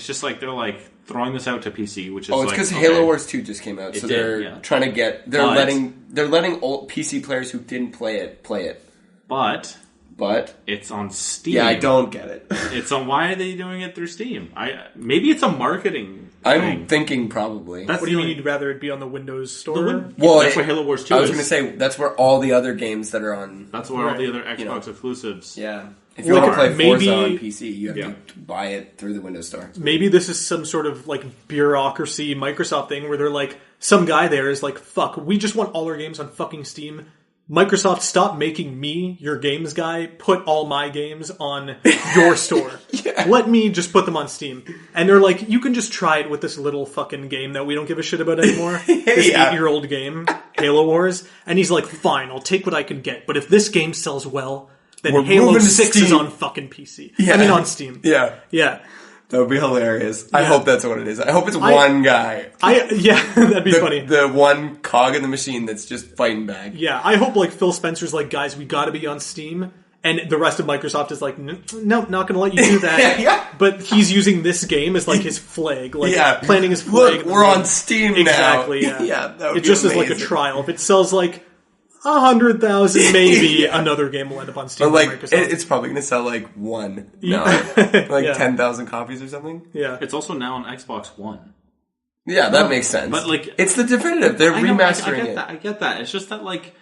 just like they're like throwing this out to PC, which is it's because Halo Wars 2 just came out, so they're trying to get they're letting old PC players who didn't play it. But it's on Steam. Yeah, I don't get it. It's on. Why are they doing it through Steam? Maybe it's a marketing I'm thinking probably. What do you mean you'd rather it be on the Windows Store? That's where Halo Wars 2 is. I was going to say, that's where all the other games that are on... That's where all the other Xbox exclusives... Yeah. If you want to play Forza on PC, you have to buy it through the Windows Store. Maybe this is some sort of like bureaucracy Microsoft thing where they're like, some guy there is like, fuck, we just want all our games on fucking Steam. Microsoft, stop making me your games guy. Put all my games on your store. Let me just put them on Steam. And they're like, you can just try it with this little fucking game that we don't give a shit about anymore. This 8-year-old game, Halo Wars. And he's like, fine, I'll take what I can get. But if this game sells well, then Halo 6 is on fucking PC. I mean, on Steam. Yeah. That would be hilarious. I hope that's what it is. I hope it's one guy. That'd be funny. The one cog in the machine that's just fighting back. Yeah, I hope like Phil Spencer's like, guys, we gotta be on Steam. And the rest of Microsoft is like, no, not gonna let you do that. But he's using this game as like his flag. Like planting his flag. Look, we're on Steam now. Exactly, that would be just amazing. As like a trial. If it sells like 100,000, maybe another game will end up on Steam. But like, it's probably going to sell like one. No, like 10,000 copies or something. Yeah, it's also now on Xbox One. Yeah, that makes sense. But like, it's the definitive. They're remastering it. I get that. It's just that like,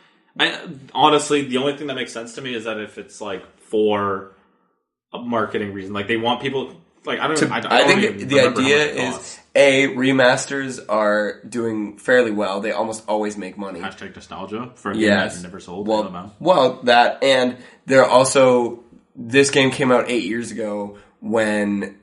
honestly, the only thing that makes sense to me is that if it's like for a marketing reason, like they want people. Like I think the idea is remasters are doing fairly well. They almost always make money. Hashtag nostalgia for a game that never sold. Well, that and they're also this game came out 8 years ago when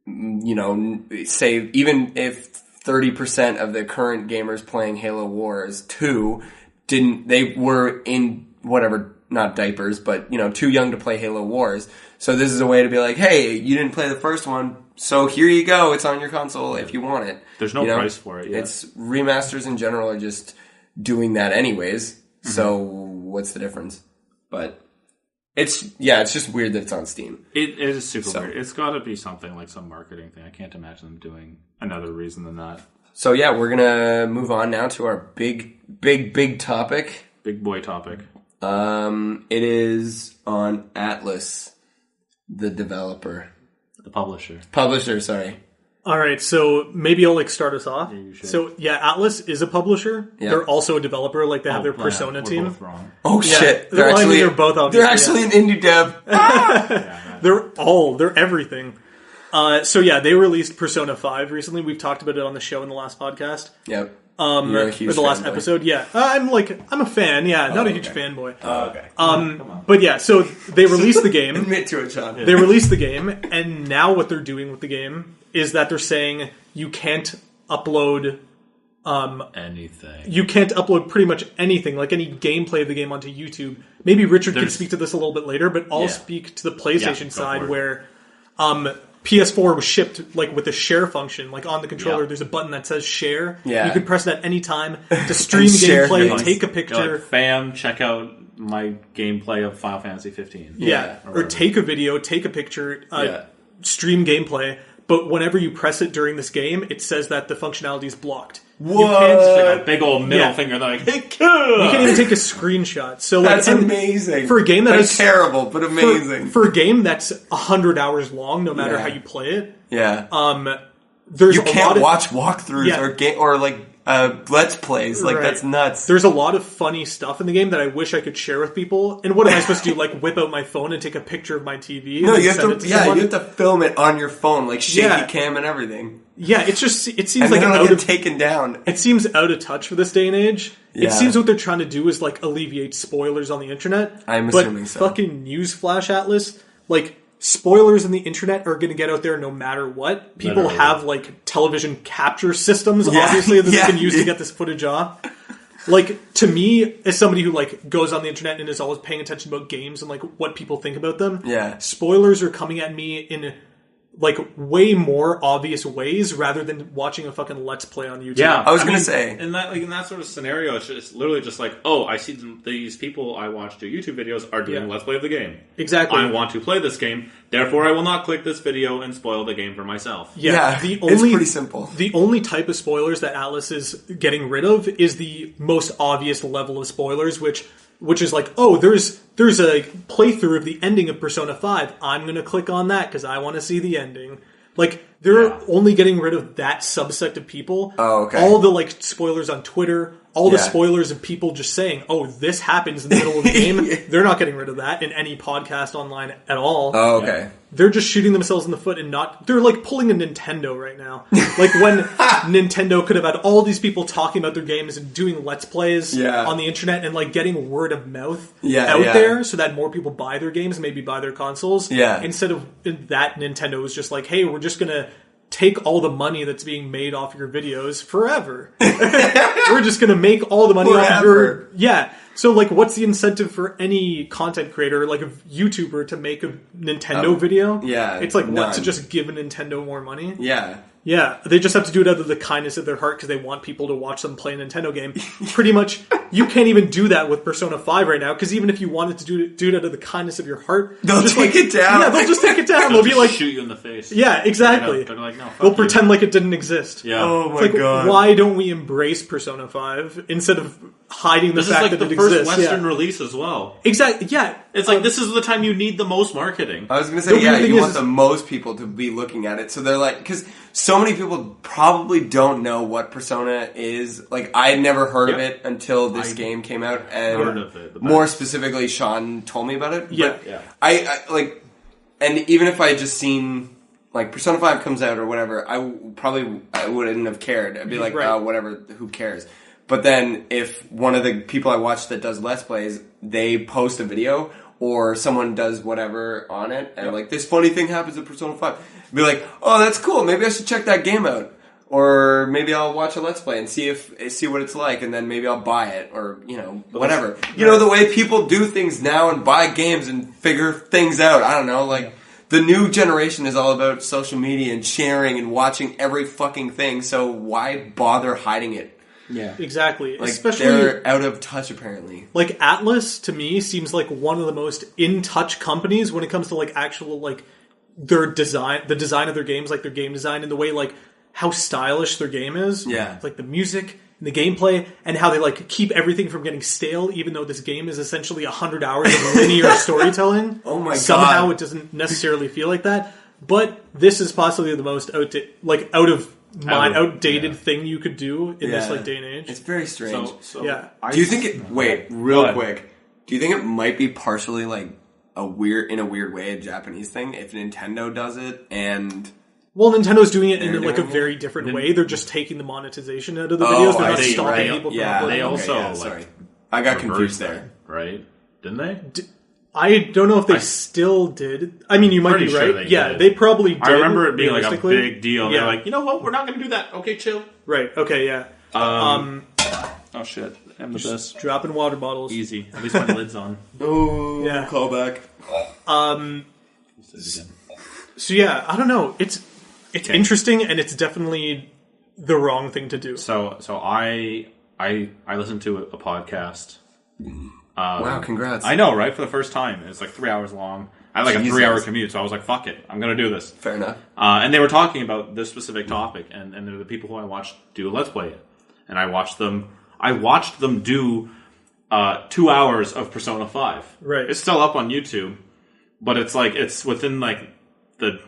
say even if 30% of the current gamers playing Halo Wars 2 they were in whatever. Not diapers, but, too young to play Halo Wars. So this is a way to be like, hey, you didn't play the first one, so here you go. It's on your console if you want it. There's no price for it yet. It's remasters in general are just doing that anyways. Mm-hmm. So what's the difference? But it's just weird that it's on Steam. It is super weird. It's got to be something like some marketing thing. I can't imagine them doing another reason than that. So yeah, we're going to move on now to our big topic. Big boy topic. It is on Atlas, the developer. The publisher. Publisher, sorry. Alright, so maybe I'll start us off. Yeah, Atlas is a publisher. Yeah. They're also a developer, like they have their Persona team. Both wrong. Oh shit. They're both obviously. They're actually an indie dev. They're everything. They released Persona 5 recently. We've talked about it on the show in the last podcast. Yep. Or the last episode, I'm a fan, not a huge fanboy. Oh, okay. Come on. But yeah, so they released the game. Admit to it, John. They released the game, and now what they're doing with the game is that they're saying you can't upload anything. You can't upload pretty much anything, like any gameplay of the game onto YouTube. Maybe Richard can speak to this a little bit later, but I'll speak to the PlayStation side where PS4 was shipped like with a share function, like on the controller. There's a button that says share. You can press that anytime to stream gameplay, take a picture. Fam, check out my gameplay of Final Fantasy 15. Or take a video, take a picture, stream gameplay. But whenever you press it during this game, it says that the functionality is blocked. What? You can't just like a big old middle finger. They're like, hey, cool. You can't even take a screenshot. So that's amazing for a game that's terrible, but amazing for a game that's 100 hours long. No matter how you play it, you there's can't watch walkthroughs or Let's Plays. Like, that's nuts. There's a lot of funny stuff in the game that I wish I could share with people. And what am I supposed to do? Like, whip out my phone and take a picture of my TV? No, you have to. You have to film it on your phone, like shaky cam and everything. Yeah, it seems and like it'll get taken down. It seems out of touch for this day and age. Yeah. It seems what they're trying to do is like alleviate spoilers on the internet. I'm assuming so. Fucking newsflash, Atlas, like. Spoilers on the internet are going to get out there no matter what. People have, like, television capture systems, obviously, that they can use to get this footage off. Like, to me, as somebody who, like, goes on the internet and is always paying attention about games and, like, what people think about them, spoilers are coming at me in, like, way more obvious ways rather than watching a fucking Let's Play on YouTube. Yeah, I was going to say. In that sort of scenario, it's literally just like, oh, I see these people I watch do YouTube videos are doing Let's Play of the game. Exactly. I want to play this game, therefore I will not click this video and spoil the game for myself. Yeah, it's pretty simple. The only type of spoilers that Atlas is getting rid of is the most obvious level of spoilers, which is like, oh, there's a playthrough of the ending of Persona 5. I'm going to click on that because I want to see the ending. Like, they're only getting rid of that subset of people. Oh, okay. All the, like, spoilers on Twitter, all the spoilers of people just saying, oh, this happens in the middle of the game. They're not getting rid of that in any podcast online at all. Oh, okay. They're just shooting themselves in the foot and they're like pulling a Nintendo right now. Like when Nintendo could have had all these people talking about their games and doing Let's Plays on the internet and like getting word of mouth out there so that more people buy their games, maybe buy their consoles. Yeah. Instead of that, Nintendo was just like, hey, we're just going to take all the money that's being made off your videos forever. We're just going to make all the money off your... Yeah. So, like, what's the incentive for any content creator, like a YouTuber, to make a Nintendo video? Yeah. It's like, what, to just give a Nintendo more money? Yeah. Yeah, they just have to do it out of the kindness of their heart because they want people to watch them play a Nintendo game. Pretty much, you can't even do that with Persona 5 right now, because even if you wanted to do it out of the kindness of your heart... They'll just take it down. Yeah, they'll just take it down. They'll be like... shoot you in the face. Yeah, exactly. They're like, no, they'll pretend like it didn't exist. Yeah. Oh my god. Why don't we embrace Persona 5 instead of hiding the fact that it exists? This is like the first Western release as well. Exactly, yeah. It's like, this is the time you need the most marketing. I was going to say, you want the most people to be looking at it. So they're like... Because so many people probably don't know what Persona is. Like, I had never heard of it until this game came out. And heard of it. More specifically, Sean told me about it. Yeah. But I like... And even if I had just seen... Like, Persona 5 comes out or whatever, I wouldn't have cared. I'd be like, oh, whatever, who cares? But then, if one of the people I watch that does Let's Plays, they post a video, or someone does whatever on it, and like, this funny thing happens in Persona 5, I'd be like, oh, that's cool, maybe I should check that game out. Or maybe I'll watch a Let's Play and see what it's like, and then maybe I'll buy it, or, you know, whatever. You know, the way people do things now and buy games and figure things out, I don't know, like... The new generation is all about social media and sharing and watching every fucking thing, so why bother hiding it? Yeah. Exactly. Like, especially, they're out of touch, apparently. Like, Atlas, to me, seems like one of the most in-touch companies when it comes to, like, actual, like, their design, the design of their games, like, their game design, and the way, like, how stylish their game is. Yeah. Like, the music... the gameplay, and how they like keep everything from getting stale, even though this game is essentially 100 hours of linear storytelling. Oh my god! Somehow it doesn't necessarily feel like that, but this is possibly the most outdated thing you could do in this like day and age. It's very strange. So do you think it? Wait, real quick. Do you think it might be partially like a weird way a Japanese thing if Nintendo does it and? Well, Nintendo's doing it in like a very different way. They're just taking the monetization out of the videos. They're not stopping people from uploading. They also sorry, I got confused there. Right? Didn't they? I don't know if they still did. I mean, you might be right. Sure they probably did. I remember it being like a big deal. Yeah. They're like, you know what? We're not going to do that. Okay, chill. Right. Okay. Yeah. Oh shit! I'm the best. Dropping water bottles. Easy. At least my lid's on. Oh, yeah. Callback. So yeah, I don't know. It's interesting, and it's definitely the wrong thing to do. So I listened to a podcast. Wow, congrats. I know, right? For the first time. It's like 3 hours long. I had like a 3 hour commute, so I was like, fuck it. I'm going to do this. Fair enough. And they were talking about this specific topic, and they're the people who I watched do a Let's Play it. And I watched them do 2 hours of Persona 5. Right. It's still up on YouTube, but it's like, it's within like the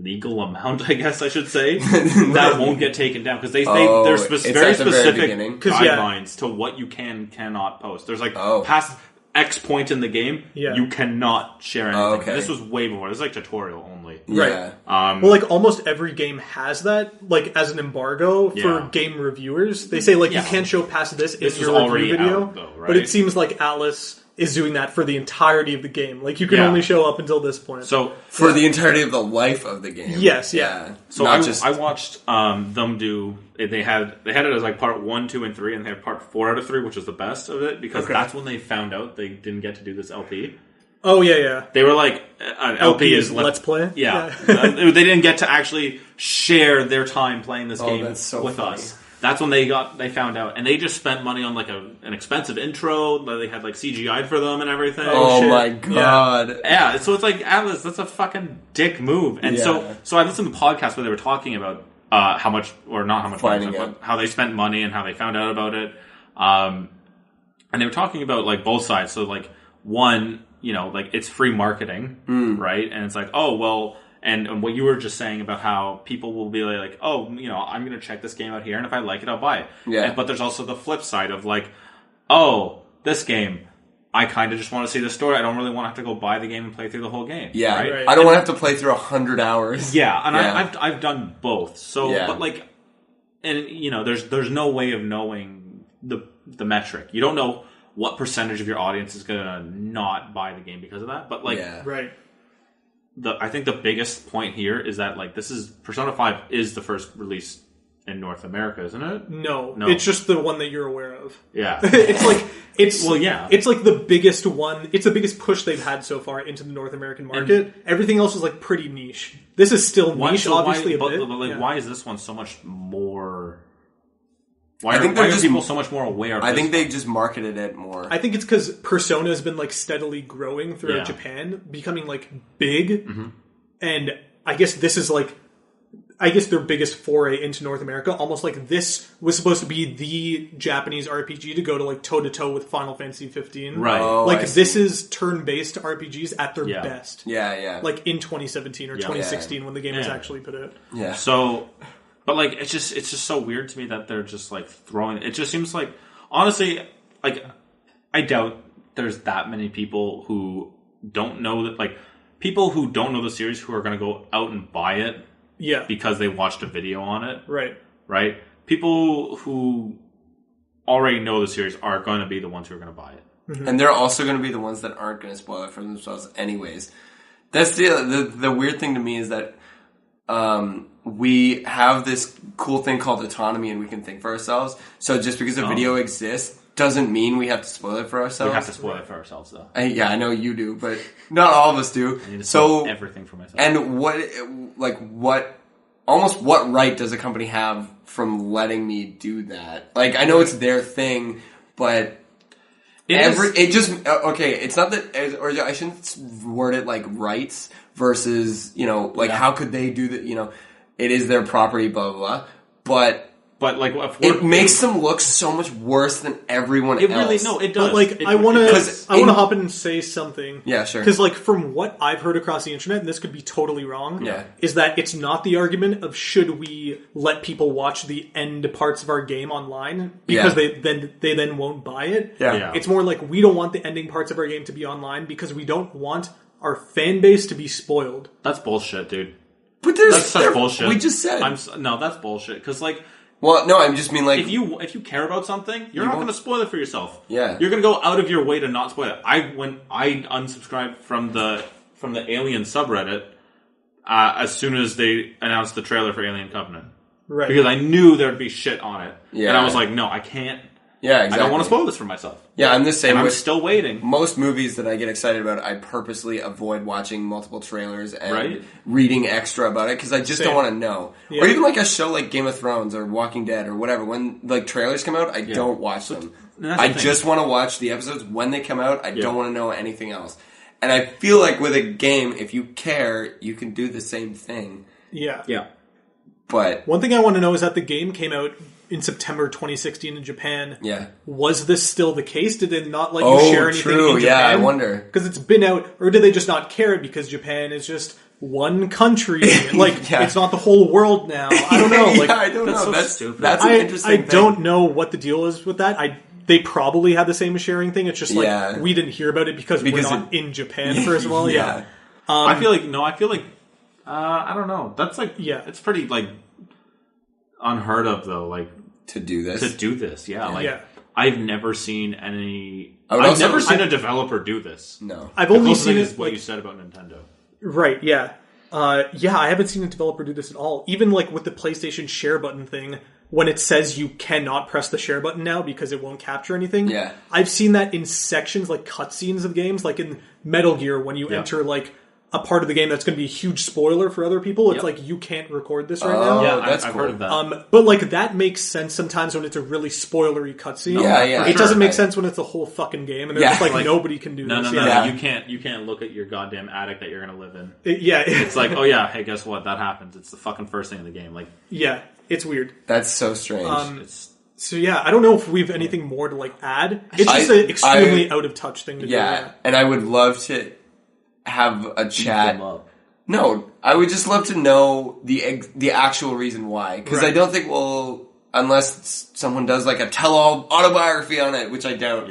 legal amount, I guess I should say, that won't get taken down because there's very specific guidelines to what you cannot post. There's like past X point in the game, you cannot share anything. Okay. This was way before. This is like tutorial only. Yeah. Right. Well, like almost every game has that, like as an embargo for game reviewers. They say like you can't show past this in your review video. Out, though, right? But it seems like Atlas is doing that for the entirety of the game. Like you can only show up until this point. So for the entirety of the life of the game. Yes, yeah. So I watched them do. They had it as like part 1, 2, and 3, and they had part 4 out of 3, which was the best of it because that's when they found out they didn't get to do this LP. Oh yeah. They were like, LP is Let's Play. Yeah, they didn't get to actually share their time playing this game with us. That's when they found out, and they just spent money on like an expensive intro. They had like CGI'd for them and everything. Oh my god! Yeah, so it's like Atlas. That's a fucking dick move. And so I listened to podcasts where they were talking about how much, or not how much money, but how they spent money and how they found out about it. And they were talking about like both sides. So like one, like it's free marketing, right? And it's like, oh well. And what you were just saying about how people will be like, oh, I'm going to check this game out here, and if I like it, I'll buy it. Yeah. But there's also the flip side of like, oh, this game, I kind of just want to see the story. I don't really want to have to go buy the game and play through the whole game. Yeah, right? I don't want to have to play through 100 hours. Yeah, and I've done both. So, but like, and there's no way of knowing the metric. You don't know what percentage of your audience is going to not buy the game because of that. But like, right. I think the biggest point here is that like this is Persona 5 is the first release in North America, isn't it? No, it's just the one that you're aware of. Yeah, it's like the biggest one. It's the biggest push they've had so far into the North American market. And everything else is like pretty niche. This is still niche, obviously. Why is this one so much more? Why are people so much more aware of I think they just marketed it more. I think it's because Persona has been like steadily growing throughout Japan, becoming like big. Mm-hmm. And I guess this is like, their biggest foray into North America. Almost like this was supposed to be the Japanese RPG to go to like toe to toe with Final Fantasy 15. Right. Oh, like this is turn-based RPGs at their best. Yeah. Like in 2017 or 2016 when the game was actually put out. Yeah. So... But like it's just so weird to me that they're just like throwing it. Just seems like honestly, like I doubt there's that many people who don't know that, like people who don't know the series who are going to go out and buy it because they watched a video on it. Right? People who already know the series are going to be the ones who are going to buy it. Mm-hmm. And they're also going to be the ones that aren't going to spoil it for themselves anyways. That's the weird thing to me is that we have this cool thing called autonomy and we can think for ourselves. So just because a video exists doesn't mean we have to spoil it for ourselves. We have to spoil it for ourselves, though. I know you do, but not all of us do. I need to spoil everything for myself. And what right does a company have from letting me do that? Like, I know it's their thing, but... It's not that, or I shouldn't word it like rights versus, how could they do that, it is their property, blah, blah, blah. But like, it makes them look so much worse than everyone else. It does. But like, I want to hop in and say something. Yeah, sure. Because like, from what I've heard across the internet, and this could be totally wrong, is that it's not the argument of should we let people watch the end parts of our game online because they then won't buy it. Yeah. It's more like we don't want the ending parts of our game to be online because we don't want our fan base to be spoiled. That's bullshit, dude. But that's such bullshit. We just said no. That's bullshit. Because like. Well, no, I just mean like... If you care about something, you're not going to spoil it for yourself. Yeah. You're going to go out of your way to not spoil it. I unsubscribed from the Alien subreddit as soon as they announced the trailer for Alien Covenant. Right. Because I knew there'd be shit on it. Yeah. And I was like, no, I can't. Yeah, exactly. I don't want to spoil this for myself. Yeah, I'm the same. And I'm still waiting. Most movies that I get excited about, I purposely avoid watching multiple trailers and reading extra about it because I just don't want to know. Yeah. Or even like a show like Game of Thrones or Walking Dead or whatever. When like trailers come out, I don't watch them. I just want to watch the episodes when they come out. I don't want to know anything else. And I feel like with a game, if you care, you can do the same thing. Yeah. Yeah. But one thing I want to know is that the game came out in September 2016 in Japan. Yeah. Was this still the case? Did they not let you share anything in Japan? Yeah, I wonder. Because it's been out, or did they just not care because Japan is just one country. Like, it's not the whole world now. I don't know. Like, I don't know. so That's stupid. That's an interesting thing. I don't know what the deal is with that. They probably had the same sharing thing. It's just like, we didn't hear about it because we're not in Japan, first of all. Yeah. I feel like, I don't know. That's like, it's pretty, like, unheard of, though, like, to do this. Yeah. I've never seen I've never seen a developer do this. No. I've only seen it, what you said about Nintendo. Right, yeah. I haven't seen a developer do this at all. Even, like, with the PlayStation share button thing, when it says you cannot press the share button now because it won't capture anything. Yeah. I've seen that in sections, like cutscenes of games, like in Metal Gear, when you enter, like, a part of the game that's going to be a huge spoiler for other people. It's like, you can't record this right now. Yeah, that's I've cool. heard of that. But, like, that makes sense sometimes when it's a really spoilery cutscene. Yeah, It doesn't make sense when it's a whole fucking game, and they're just like, nobody can do this. No. You can't look at your goddamn attic that you're going to live in. It's like, oh yeah, hey, guess what? That happens. It's the fucking first thing in the game. Like, yeah, it's weird. That's so strange. So yeah, I don't know if we have anything more to, like, add. It's just an extremely out of touch thing to do. Yeah, and I would love to have a chat. No, I would just love to know the actual reason why, because I don't think unless someone does like a tell-all autobiography on it, which I doubt.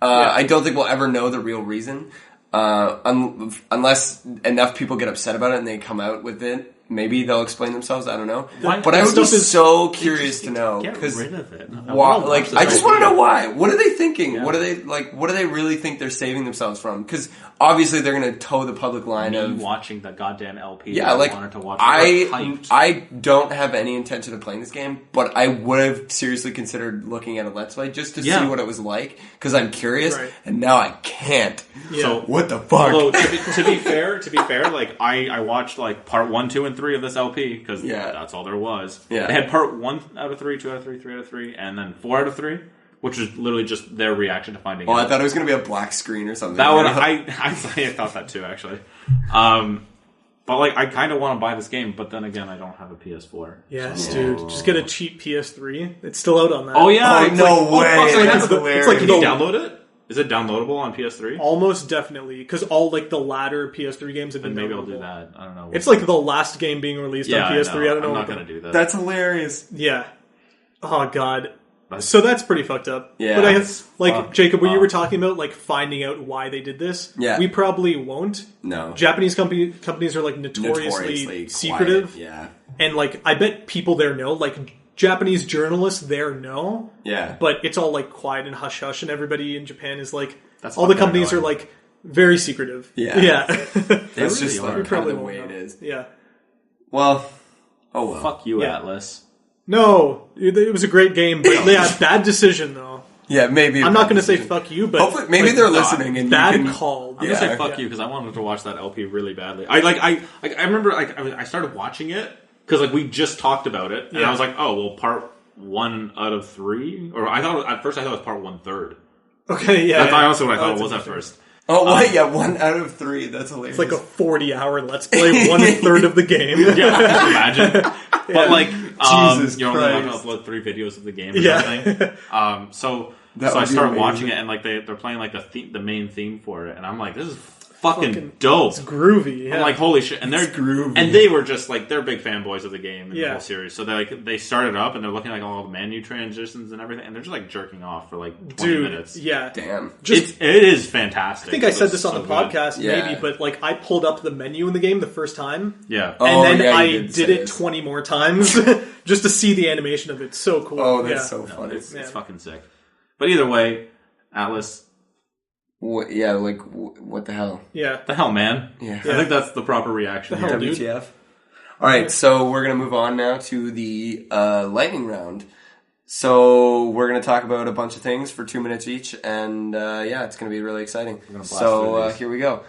I don't think we'll ever know the real reason, unless enough people get upset about it and they come out with it. Maybe they'll explain themselves. I don't know, but I would be so curious to know because rid of it. Why, like, I just want to know why. What are they thinking? Yeah. What are they like? What do they really think they're saving themselves from? Because obviously they're going to toe the public line of watching the goddamn LP. Yeah, like, wanted to watch I don't have any intention of playing this game, but I would have seriously considered looking at a Let's Play just to see what it was like because I'm curious, and now I can't. Yeah. So what the fuck? Although, to be fair, like I watched like part 1, 2, and 3 of this LP because that's all there was. Yeah. They had part 1 out of 3, 2 out of 3, 3 out of 3, and then 4 out of 3, which was literally just their reaction to finding out. I thought it was going to be a black screen or something. That one, I thought that too, actually. But like, I kind of want to buy this game, but then again, I don't have a PS4. Yes, dude. Just get a cheap PS3. It's still out on that. Oh yeah! No way! That's hilarious. It's like, can you download it? Is it downloadable on PS3? Almost definitely, because all like the latter PS3 games have been. Then maybe I'll do that. I don't know. It's like the last game being released on PS3. I don't know. I'm not going to do that. That's hilarious. Yeah. Oh god. So that's pretty fucked up. Yeah. But Jacob, when you were talking about like finding out why they did this, we probably won't. No. Japanese companies are like notoriously secretive. Quiet. Yeah. And like I bet people there know, like Japanese journalists there know. Yeah. But it's all like quiet and hush hush, and everybody in Japan is like all the companies are like very secretive. Yeah. Yeah. That's just like kind of the way it is. Yeah. Well. Oh well. Fuck you, Atlas. No, it was a great game, but bad decision though. Yeah, maybe. I'm not going to say fuck you, but hopefully, maybe they're listening and bad call. I'm going to say fuck you because I wanted to watch that LP really badly. I remember I started watching it because like we just talked about it, and I was like, oh well, part 1 out of 3, or at first I thought it was part 1/3. Okay, yeah. That's honestly what I thought it was at first. Oh, wait, 1 out of 3. That's hilarious. It's like a 40-hour Let's Play, 1/3 of the game. Yeah, just imagine. But like, you're only allowed to upload 3 videos of the game or something. So I started watching it, and like they're playing like the main theme for it, and I'm like, this is fucking dope. It's groovy. Yeah. I'm like, holy shit! And they're groovy. And they were just like they're big fanboys of the game and the whole series. So they started up and they're looking like all the menu transitions and everything, and they're just like jerking off for like 20 minutes. Yeah, damn. It is fantastic. I think I said this on the podcast, maybe, but like I pulled up the menu in the game the first time. Yeah, and then I did it 20 more times just to see the animation of it. It's so cool. Oh, that's so funny. It's fucking sick. But either way, Atlas. What, what the hell? Yeah. The hell, man. Yeah. I think that's the proper reaction. The hell, dude. WTF. Alright, so we're going to move on now to the lightning round. So we're going to talk about a bunch of things for 2 minutes each, and it's going to be really exciting. So here we go.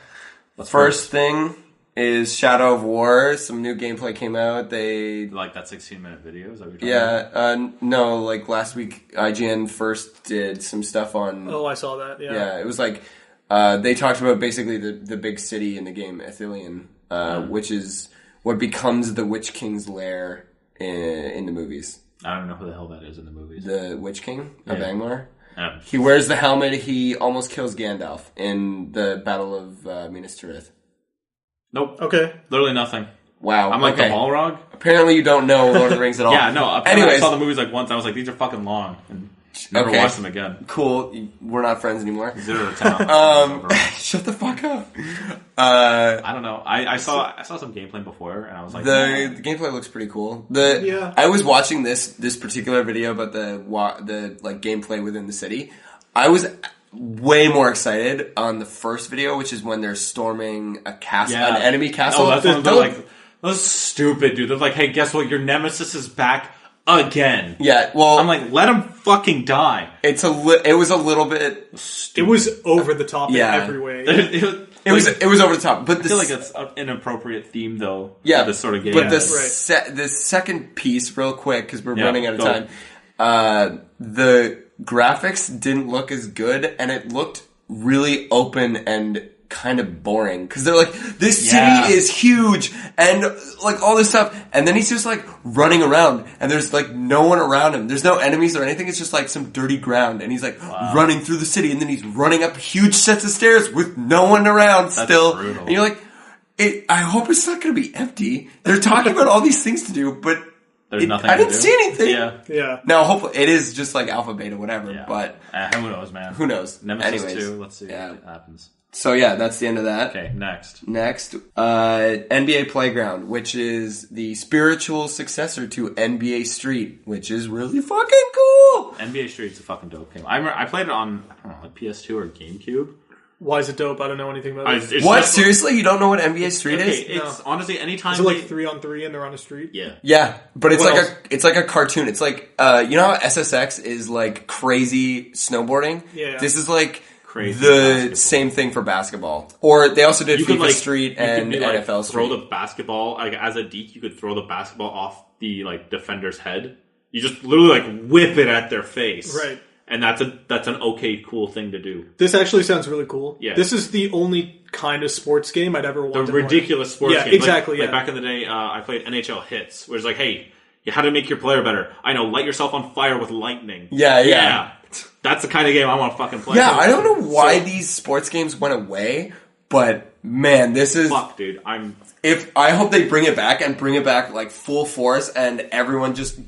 First thing is Shadow of War. Some new gameplay came out. They like that 16-minute video. Is that what you're talking about? No. Like last week, IGN first did some stuff on. Oh, I saw that. Yeah, it was like they talked about basically the big city in the game, Ithilien, which is what becomes the Witch King's lair in the movies. I don't know who the hell that is in the movies. The Witch King of Angmar. Yeah. He wears the helmet. He almost kills Gandalf in the Battle of Minas Tirith. Nope. Okay. Literally nothing. Wow. I'm like okay. the Balrog. Apparently you don't know Lord of the Rings at all. Yeah, no. Anyways. I saw the movies like once. I was like, these are fucking long. And never watched them again. Cool. We're not friends anymore. 0 to 10. Shut the fuck up. I don't know. I saw some gameplay before, and I was like, the gameplay looks pretty cool. I was watching this particular video about the like gameplay within the city. I was way more excited on the first video, which is when they're storming a castle, an enemy castle. Oh, that's when they're like, that's stupid, dude. They're like, hey, guess what? Your nemesis is back again. Yeah, well, I'm like, let him fucking die. It was a little bit stupid. It was over the top in every way. It was over the top, but I feel like it's an inappropriate theme, though. Yeah, for this sort of game. But the second piece, real quick, because we're running out of time. The graphics didn't look as good, and it looked really open and kind of boring. Because they're like, this city is huge, and like all this stuff, and then he's just like running around, and there's like no one around him. There's no enemies or anything. It's just like some dirty ground, and he's like running through the city, and then he's running up huge sets of stairs with no one around still. Brutal. And you're like, I hope it's not going to be empty. They're talking about all these things to do, but there's nothing. I didn't see anything. Yeah. Now, hopefully, it is just like alpha, beta, whatever. But who knows, man? Who knows? Nemesis 2. Let's see what happens. So yeah, that's the end of that. Okay, next, NBA Playground, which is the spiritual successor to NBA Street, which is really fucking cool. NBA Street's a fucking dope game. I played it on like PS2 or GameCube. Why is it dope? I don't know anything about it. What? Seriously? You don't know what NBA Street is? It's honestly anytime. Is it like 3-on-3 and they're on a street? Yeah. Yeah, but it's like a cartoon. It's like you know how SSX is like crazy snowboarding? Yeah. This is like crazy the basketball. Same thing for basketball. Or they also did FIFA Street and NFL Street. Throw the basketball like as a deke. You could throw the basketball off the like defender's head. You just literally like whip it at their face. Right. And that's an okay, cool thing to do. This actually sounds really cool. Yeah. This is the only kind of sports game I'd ever want to play. The ridiculous sports game. Yeah, exactly. Like back in the day, I played NHL Hits, where it's like, hey, how to make your player better. I know, light yourself on fire with lightning. Yeah. That's the kind of game I want to fucking play. Yeah, I don't know why these sports games went away, but man, this is... Fuck, dude. I hope they bring it back and bring it back like full force and everyone just,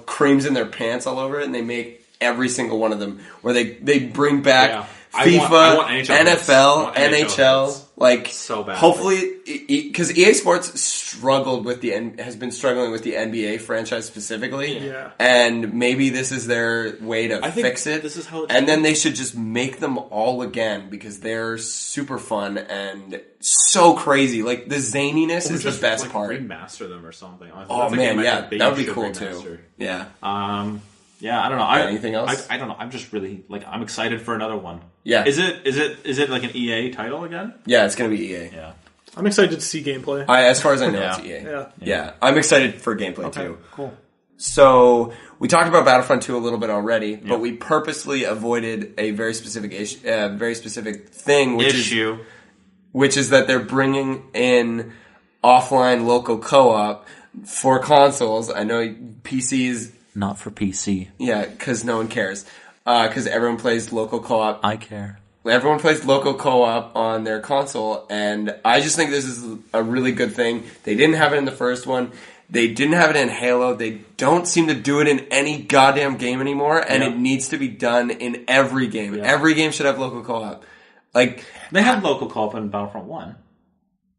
creams in their pants all over it and they make every single one of them where they bring back FIFA, I want NHL NFL, NHL, like so bad. Hopefully, because EA Sports has been struggling with the NBA franchise specifically, and maybe this is their way to fix it. This is how and then they should just make them all again because they're super fun and so crazy. Like the zaniness is the best part. Remaster them or something. Oh man, that would be cool too. Yeah. Yeah, I don't know. Anything else? I don't know. I'm just really I'm excited for another one. Yeah. Is it like an EA title again? Yeah, it's gonna be EA. Yeah. I'm excited to see gameplay. As far as I know, it's EA. Yeah. I'm excited for gameplay too. Cool. So we talked about Battlefront 2 a little bit already, but we purposely avoided a very specific thing, which is that they're bringing in offline local co-op for consoles. I know PCs. Not for PC. Yeah, because no one cares. Because everyone plays local co-op. I care. Everyone plays local co-op on their console, and I just think this is a really good thing. They didn't have it in the first one. They didn't have it in Halo. They don't seem to do it in any goddamn game anymore, and it needs to be done in every game. Yeah. Every game should have local co-op. Like they had local co-op in Battlefront 1.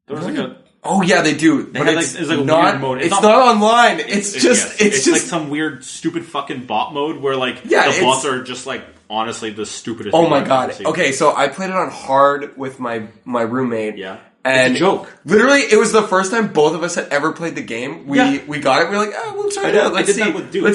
There was like a... Oh yeah, they do. But it's like a not. Weird mode. It's not online. It's just like some weird, stupid fucking bot mode where the bots are just like honestly the stupidest. Oh my god. Okay, so I played it on hard with my roommate. Yeah. And it's a joke. Literally, it was the first time both of us had ever played the game. We got it. We were like, we'll try it out. Let's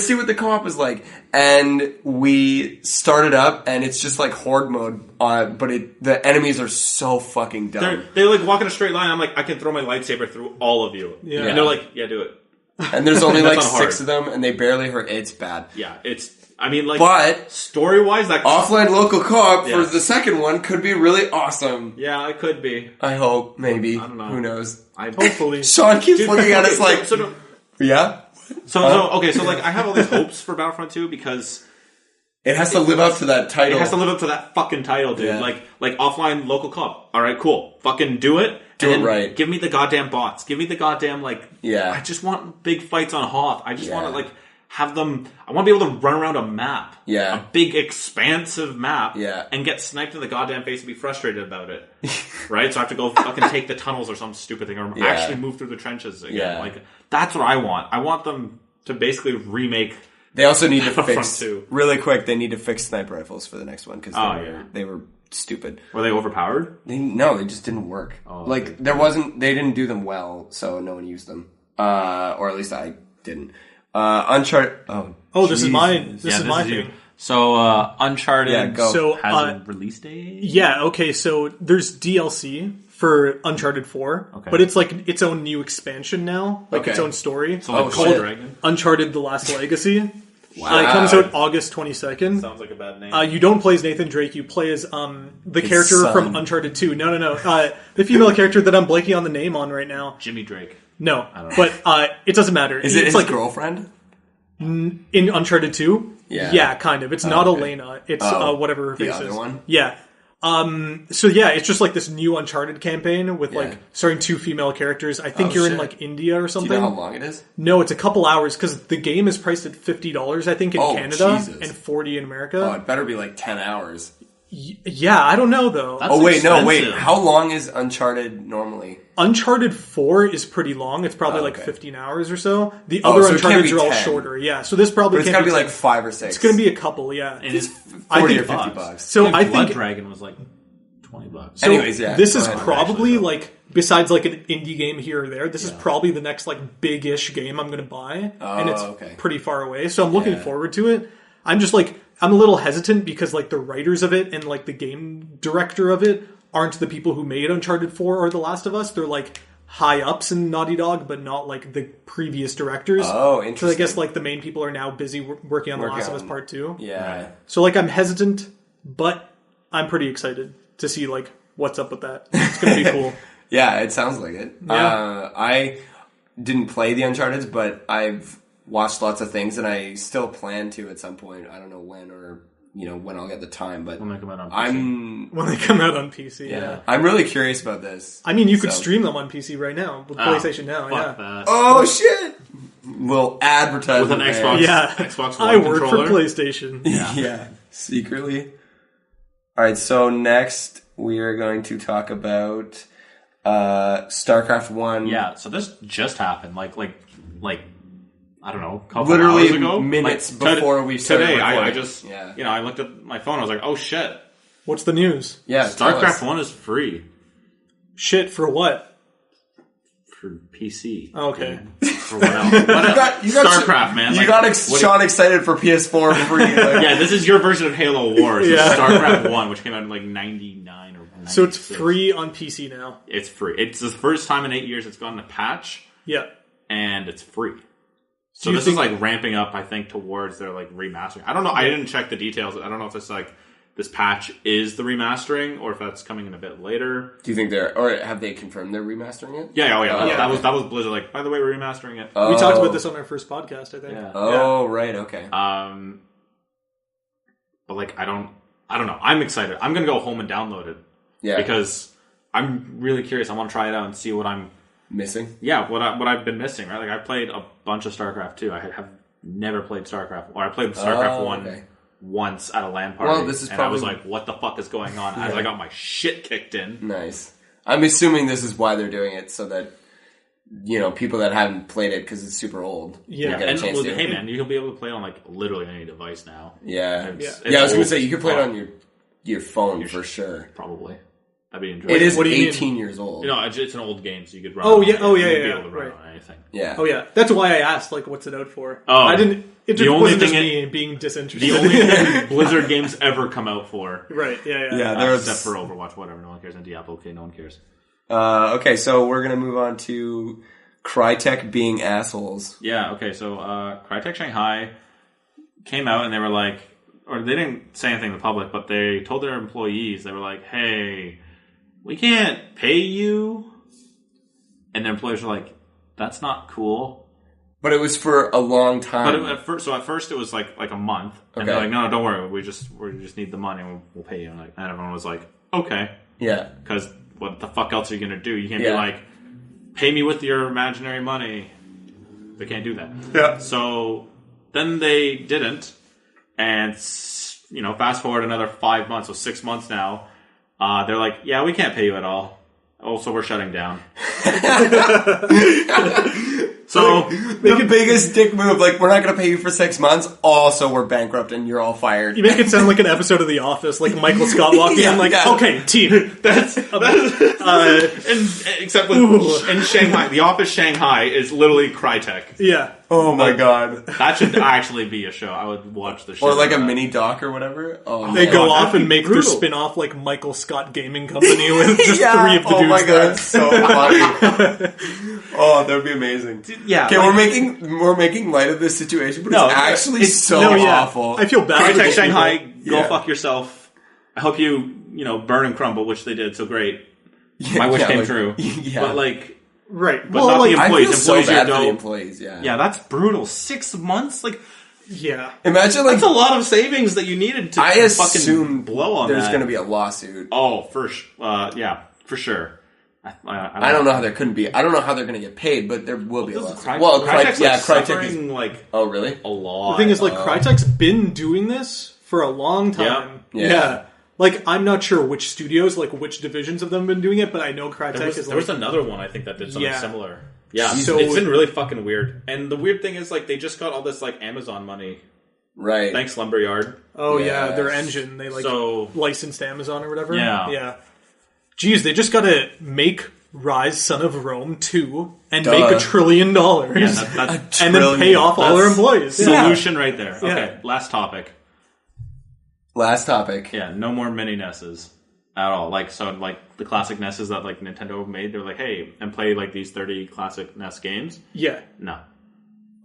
see what the co-op is like. And we started up, and it's just like horde mode. But the enemies are so fucking dumb. They like walk in a straight line. I'm like, I can throw my lightsaber through all of you. Yeah. And they're like, yeah, do it. And there's only like 6 of them, and they barely hurt. It's bad. Yeah, but story-wise, that offline local co-op for the second one could be really awesome. Yeah, it could be. I hope, maybe. I don't know. Who knows? Hopefully. Sean keeps looking at us like, yeah? So I have all these hopes for Battlefront 2 because... It has to live up to that title. It has to live up to that fucking title, dude. Yeah. Like offline local co-op. All right, cool. Fucking do it. Do it right. Give me the goddamn bots. Give me the goddamn, I just want big fights on Hoth. I just want to, have them... I want to be able to run around a map. Yeah. A big, expansive map. Yeah. And get sniped in the goddamn face and be frustrated about it. Right? So I have to go fucking take the tunnels or some stupid thing, or actually move through the trenches again. Yeah. That's what I want. I want them to basically remake... They also need to fix... Two. Really quick, they need to fix sniper rifles for the next one, because they were stupid. Were they overpowered? No, they just didn't work. They didn't do them well, so no one used them. Or at least I didn't. Uncharted. This is mine. This is my thing. So, Uncharted go. So, has a release date? Yeah, okay, so there's DLC for Uncharted 4, but it's its own new expansion now, its own story. So called Dragon? Uncharted The Last Legacy. Wow. It comes out August 22nd. Sounds like a bad name. You don't play as Nathan Drake, you play as the character son. from Uncharted 2. No. The female character that I'm blanking on the name on right now. Jimmy Drake. No, but it doesn't matter. Is it his girlfriend? In Uncharted 2? Yeah, kind of. It's not Elena. It's whatever her face is. The other one? Yeah. So yeah, it's just this new Uncharted campaign with starring 2 female characters. I think you're in India or something. Do you know how long it is? No, it's a couple hours because the game is priced at $50, I think, in Canada Jesus. and $40 in America. Oh, it better be 10 hours. Yeah, I don't know though. That's expensive. How long is Uncharted normally? Uncharted 4 is pretty long. It's probably 15 hours or so. The other so it can't Uncharted be are all 10. shorter. Yeah, so this probably But it's can't gotta be 10. 5 or 6. It's going to be a couple, yeah. And it's 40 or $50. So I Blood think Dragon was $20. So anyways, yeah. This is Go ahead. probably besides an indie game here or there, this is probably the next big-ish game I'm going to buy, and it's pretty far away. So I'm looking forward to it. I'm just I'm a little hesitant because the writers of it and the game director of it aren't the people who made Uncharted 4 or The Last of Us. They're high ups in Naughty Dog, but not the previous directors. Oh, interesting. So I guess the main people are now busy working on The Last of Us Part 2. Yeah. Right. So I'm hesitant, but I'm pretty excited to see what's up with that. It's going to be cool. Yeah, it sounds like it. Yeah. I didn't play the Uncharted, but I've watched lots of things, and I still plan to at some point. I don't know when or when I'll get the time, but when they come out on PC. When they come out on PC. Yeah. I'm really curious about this. I mean, you could stream them on PC right now with PlayStation Now. Fuck that. Oh shit! We'll advertise with an Xbox. Yeah, Xbox One I work controller. for PlayStation. Yeah, secretly. All right, so next we are going to talk about StarCraft 1. Yeah, so this just happened. I don't know, a couple literally hours ago, minutes before we started today. recording. I just I looked at my phone. I was like, oh shit! What's the news? Yeah, StarCraft 1 is free Shit for what? for PC. Okay. For what else? You got StarCraft, man. You got Sean excited for PS4 for free. Yeah, this is your version of Halo Wars. It's StarCraft 1, which came out in 99 or 96. So it's free on PC now. It's free. It's the first time in 8 years it's gotten a patch. Yeah. And it's free. So this is ramping up, I think, towards their remastering. I don't know. I didn't check the details. I don't know if it's this patch is the remastering or if that's coming in a bit later. Do you think have they confirmed they're remastering it? Yeah. That was Blizzard. By the way, we're remastering it. We talked about this on our first podcast, I think. Yeah. Oh, right. Okay. But I don't know. I'm excited. I'm gonna go home and download it. Yeah. Because I'm really curious. I want to try it out and see what I'm missing. Yeah, what I've been missing. Right. I played a bunch of StarCraft 2. I have never played StarCraft. Or I played StarCraft 1 once at a LAN party. Well, this is and I was like, what the fuck is going on? As I got my shit kicked in. Nice. I'm assuming this is why they're doing it, so that people that haven't played it because it's super old. Yeah. Get a chance to. Hey man, you'll be able to play it on literally any device now. Yeah. It's I was gonna say you can play it on your phone for sure. Probably. That'd be enjoyable. It is 18 years old. It's an old game, so you could run. You'd be able to run on anything. Yeah. Oh yeah. That's why I asked what's it out for. Oh, I didn't. It just wasn't just me being disinterested. The only thing Blizzard games ever come out for. Right. Yeah. Yeah. Except for Overwatch, whatever. No one cares. And Diablo, okay, no one cares. Okay, so we're gonna move on to Crytek being assholes. Yeah. Okay. So Crytek Shanghai came out and they were like, or they didn't say anything to the public, but they told their employees, they were like, "Hey, we can't pay you," and their employees were like, "That's not cool." But it was for a long time. But at first it was like a month, and they're like, "No, don't worry, we just need the money, and we'll pay you." And everyone was like, "Okay," yeah, because what the fuck else are you gonna do? You can't be Yeah. like, pay me with your imaginary money. They can't do that. Yeah. So then they didn't, and fast forward another 5 months, so 6 months now. They're like, yeah, we can't pay you at all. Also, we're shutting down. So the biggest dick move, like, we're not going to pay you for 6 months. Also, we're bankrupt and you're all fired. You make it sound like an episode of The Office, like Michael Scott walking in, like, okay, team. That's except with in Shanghai, The Office Shanghai is literally Crytek. Yeah. Oh my god. That should actually be a show. I would watch the show. Or like a mini doc or whatever. Oh, They go off and make brutal. their spin-off, like, Michael Scott Gaming Company with just yeah. 3 of the dudes. Oh my god, there. it's so funny. Oh, that would be amazing. Yeah. Okay, we're making light of this situation, but No, it's actually it's- so No, yeah. awful. I feel bad for Crytek those Shanghai, people. go Yeah. fuck yourself. I hope you burn and crumble, which they did so great. My wish Yeah, came like- true. yeah. But like, Right. but Well, not like, the I employees. feel so Employees bad you for the don't. employees, yeah. Yeah, that's brutal. 6 months? Like, yeah. Imagine, like, that's a lot of savings that you needed to I fucking assume blow on there's that. going to be a lawsuit. Oh, yeah, for sure. I don't know how there couldn't be. I don't know how they're going to get paid, but there will be a lawsuit. Crytek's Crytek is... suffering, like, Oh, really? a lot. The thing is, like, Crytek's been doing this for a long time. Yeah. Like, I'm not sure which studios, like, which divisions of them have been doing it, but I know Crytek there was another one, I think, that did something Yeah. similar. Yeah, So- it's been really fucking weird. And the weird thing is, like, they just got all this, like, Amazon money. Right. Thanks, Lumberyard. Oh, yeah, Yes. their engine. They, like, So- licensed to Amazon or whatever. Yeah. Yeah. Geez, they just gotta make Rise Son of Rome 2 and Duh. make $1 trillion. Yeah, that's and then pay off all their That's employees. solution right there. Yeah. Okay, last topic. Last topic. Yeah, no more mini NESs at all. Like, so, like, the classic NESs that, like, Nintendo made, they're like, hey, and play, like, these 30 classic NES games. Yeah. No.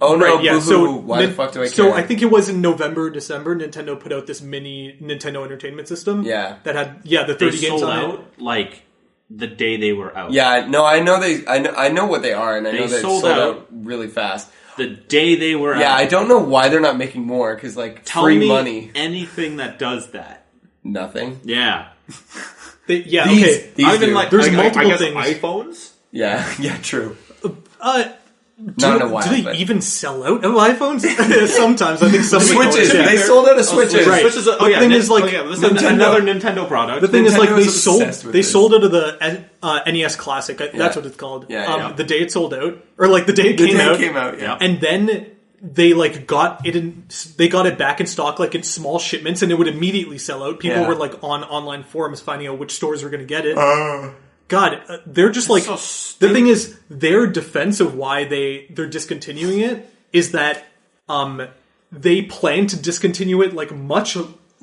Oh, no, Right, yeah, boo-hoo. so Why the fuck do I care? So I think it was in November, or December, Nintendo put out this mini Nintendo Entertainment System. Yeah. That had the They 30 games sold on it. out, like, the day they were out. Yeah, no, I know I know what they are, and I know they sold sold out. out really fast. The day they were out. Yeah, I don't know why they're not making more, because, like, Tell free me money. anything that does that. Nothing. Yeah. Okay. These I even do. like There's I multiple guess things. iPhones. Yeah, true. Do, Not in a while, do they but- even sell out of iPhones? Sometimes. I think some Switches. Yeah. They sold out of Switches. Right. Switches. Oh The yeah. thing is, like, this is Nintendo- another Nintendo product. The thing is, like, Nintendo's obsessed with they this. sold out of the NES Classic. That's what it's called. Yeah. The day it sold out, or like the day it The came day out. it came out, yeah. And then they like got it they got it back in stock, like in small shipments, and it would immediately sell out. People Yeah. were like on online forums finding out which stores were going to get it. God, they're just like so the stupid. thing is their defense of why they're discontinuing it is that they plan to discontinue it like much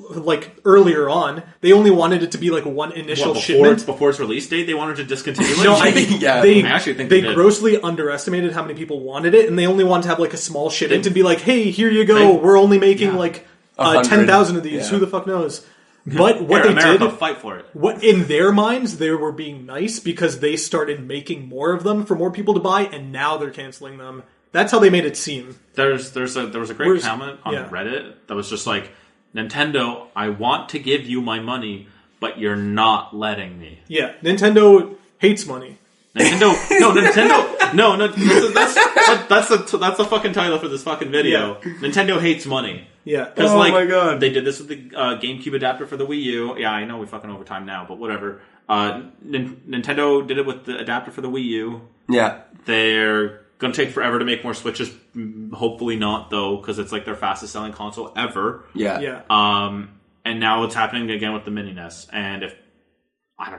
like earlier on. They only wanted it to be like one initial shipment. Before its release date, they wanted to discontinue it. No, I think Yeah. they I actually think they they did. grossly underestimated how many people wanted it, and they only wanted to have like a small shipment and be like, "Hey, here you go. They- We're only making like 100. 10,000 of these. Yeah. Who the fuck knows?" But what Here, they America, did, fight for it. what in their minds, they were being nice because they started making more of them for more people to buy, and now they're canceling them. That's how they made it seem. There was a great Where's- comment on yeah. Reddit that was just like, Nintendo, I want to give you my money, but you're not letting me. Yeah, Nintendo hates money. Nintendo, that's the fucking title for this fucking video. Yeah. Nintendo hates money. Yeah, Because, Oh like, my God. they did this with the GameCube adapter for the Wii U. Yeah, I know we fucking over time now, but whatever. Nintendo did it with the adapter for the Wii U. Yeah. They're going to take forever to make more Switches. Hopefully not, though, because it's like their fastest selling console ever. Yeah. yeah. And now it's happening again with the Mini NES. And if I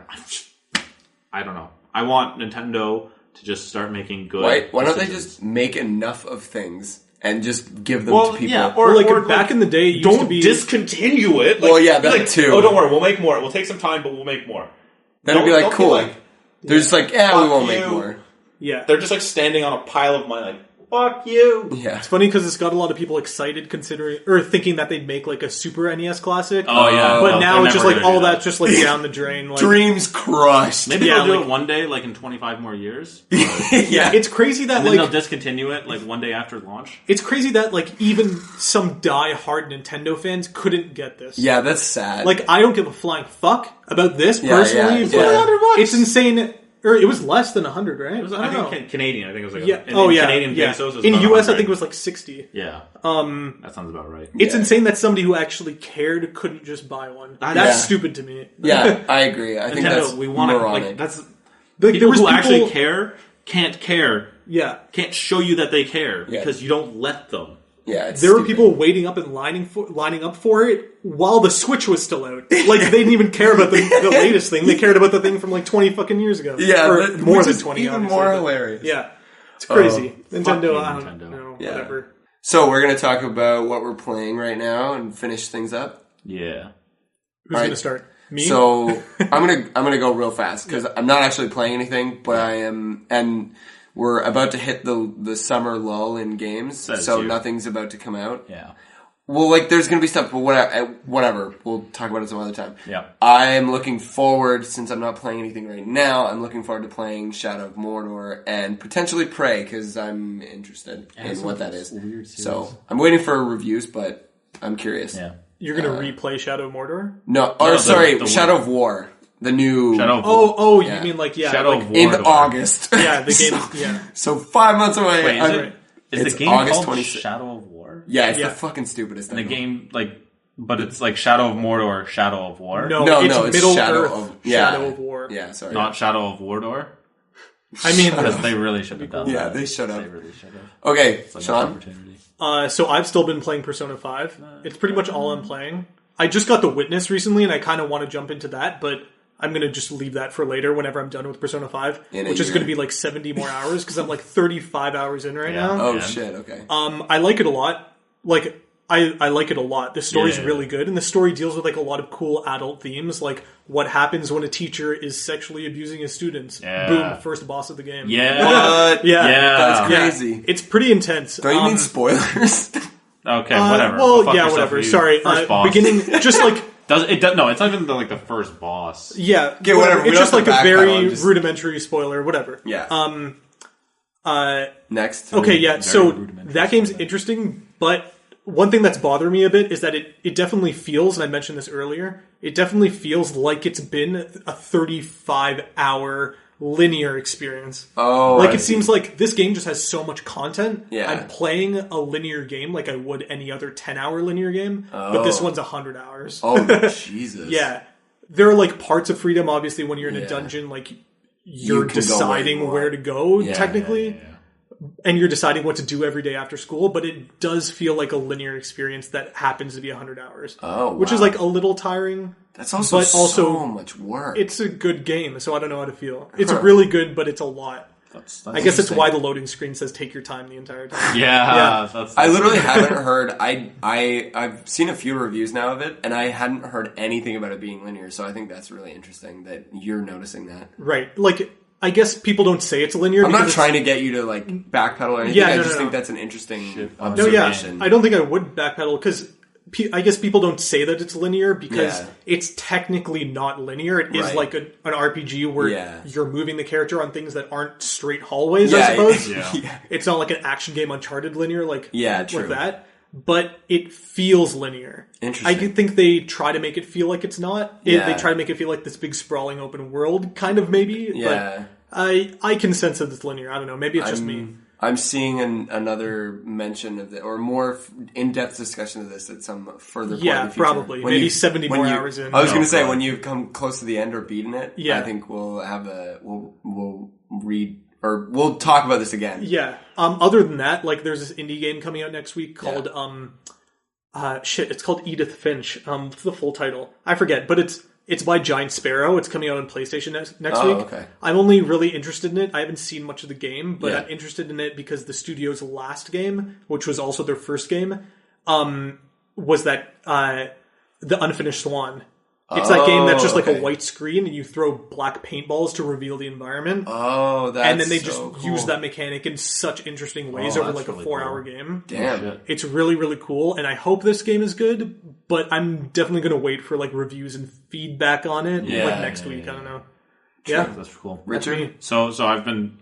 don't know. I want Nintendo to just start making good. Why don't they decisions. just make enough of things and just give them Well, to people? yeah, Or like back in the day, it used don't to be discontinue it. Like, Well, yeah, be that like, too. Oh, don't worry, we'll make more. We'll take some time, but we'll make more. then it'd be Don't like, cool. like, They're just like, yeah, we fuck won't make you. more. yeah. They're just like standing on a pile of money. Like, fuck you. Yeah. It's funny because it's got a lot of people excited considering or thinking that they'd make like a Super NES Classic. Oh yeah, but now it's just like all that. that's just like down the drain. Like, Dreams crushed. Maybe Yeah, they'll do like- it one day, like in 25 more years. yeah, it's crazy that And then they'll like discontinue it like one day after launch. it's crazy that like even some die-hard Nintendo fans couldn't get this. Yeah, that's sad. Like I don't give a flying fuck about this Yeah, personally, yeah, but it's insane. Or it was less than 100, right? It was, I I don't think know. Canadian. I think it was like Yeah. in Canadian pesos. It was In about US, 100. I think it was like 60. Yeah. That sounds about right. It's Yeah. insane that somebody who actually cared couldn't just buy one. That's Yeah. stupid to me. yeah, I agree. I think Nintendo, that's we want to moronic. like that's Like, people there was who people, actually care Yeah. can't show you that they care Yeah. because you don't let them. yeah, it's There were stupid. people waiting up and lining up for it while the Switch was still out. Like they didn't even care about the latest thing. They cared about the thing from like 20 fucking years ago. Yeah, or but- more which than is 20. even obviously, more but- hilarious. Yeah, it's crazy. Fuck Nintendo, you, I don't Nintendo. know. Yeah. Whatever. So we're gonna talk about what we're playing right now and finish things up. Yeah. Who's All gonna right. start? Me. So I'm gonna go real fast because I'm not actually playing anything, but I am, and we're about to hit the summer lull in games, Says so you. nothing's about to come out. Yeah. Well, like there's gonna be stuff, but whatever. We'll talk about it some other time. Yeah. I'm looking forward, since I'm not playing anything right now, I'm looking forward to playing Shadow of Mordor and potentially Prey because I'm interested in what that is. So I'm waiting for reviews, but I'm curious. Yeah. You're gonna replay Shadow of Mordor? No, No, or the- sorry, the Shadow of War, the new Shadow of Oh, Yeah. you mean like Shadow like, of War. in Mordor. August. yeah, the game. Yeah, So 5 months away. Wait, is It's the game August called 26th. Shadow of War? Yeah, it's Yeah. the fucking stupidest And the thing. game, but it's like Shadow of Mordor, Shadow of War? no, No, it's no, it's Middle Shadow Earth, of yeah. Shadow of War. Yeah, sorry. Not Shadow of Wardor? I mean, Because they really should have done Yeah, that. they should have. They really should have. Okay, It's a missed Sean. opportunity. so I've still been playing Persona 5. It's pretty much all I'm playing. I just got The Witness recently, and I kind of want to jump into that, but I'm going to just leave that for later whenever I'm done with Persona 5, In a which is year. going to be like 70 more hours, because I'm like 35 hours in right now. Oh Yeah. shit, okay. I like it a lot. Like, I like it a lot. The story's Yeah. really good, and the story deals with like a lot of cool adult themes, like what happens when a teacher is sexually abusing his students. Yeah. Boom, first boss of the game. Yeah. What? Yeah. That's Yeah. crazy. It's pretty intense. Don't you mean spoilers? Okay, whatever. Well, Fuck yeah, yourself, whatever. you. Sorry. First boss. Beginning, just like, No, it's not even like the first boss. yeah. Okay, whatever. We It's don't just have like to a backpedal, very I'm just- rudimentary spoiler, whatever. yeah. Next. Okay, yeah, Very so rudimentary that game's spoiler. interesting, but one thing that's bothering me a bit is that it definitely feels, and I mentioned this earlier, it definitely feels like it's been a 35-hour linear experience. Oh, Like, I it see. seems like this game just has so much content. Yeah. I'm playing a linear game like I would any other 10-hour linear game, but this Oh. one's 100 hours. Oh Jesus. Yeah. There are like parts of freedom, obviously, when you're in Yeah. a dungeon, like You you're can go deciding way where more. to go, Yeah, technically. And you're deciding what to do every day after school, but it does feel like a linear experience that happens to be 100 hours. Oh, Which is wow. like a little tiring. That's also but also- so much work. It's a good game, so I don't know how to feel. It's really good, but it's a lot. That's I guess that's interesting. why the loading screen says take your time the entire time. Yeah, that's I literally haven't heard. I've seen a few reviews now of it, and I hadn't heard anything about it being linear. So I think that's really interesting that you're noticing that. Right. Like, I guess people don't say it's linear. I'm not because trying to get you to like backpedal or anything. Yeah, I no, just no, think no. that's an interesting No, observation. yeah. I don't think I would backpedal because I guess people don't say that it's linear because Yeah. it's technically not linear. It is Right. like an RPG where Yeah. you're moving the character on things that aren't straight hallways, Yeah, I suppose. Yeah. It's not like an action game Uncharted linear like, Yeah, true. like that. But it feels linear. Interesting. I think they try to make it feel like it's not. Yeah. They try to make it feel like this big sprawling open world, kind of maybe. Yeah. But I can sense that it's linear. I don't know. Maybe it's just me. I'm seeing another mention of it, or more in-depth discussion of this at some further point Yeah, in the future. probably. When Maybe 70 when more hours in. I was going Oh, to say, God. when you come close to the end or beaten it, Yeah. I think we'll have we'll read, or we'll talk about this again. Yeah. Other than that, like there's this indie game coming out next week called it's called Edith Finch. What's the full title? I forget, but it's by Giant Sparrow. It's coming out on PlayStation next Oh, week. okay. I'm only really interested in it. I haven't seen much of the game, but Yeah. I'm interested in it because the studio's last game, which was also their first game, was that The Unfinished Swan. It's that game that's just like a white screen and you throw black paintballs to reveal the environment. Oh, that's and then they so just cool. use that mechanic in such interesting ways over like really a 4-hour game. Damn. It's really, really cool, and I hope this game is good, but I'm definitely going to wait for like reviews and feedback on it like next week. I don't know. Yeah, that's cool. Richard? So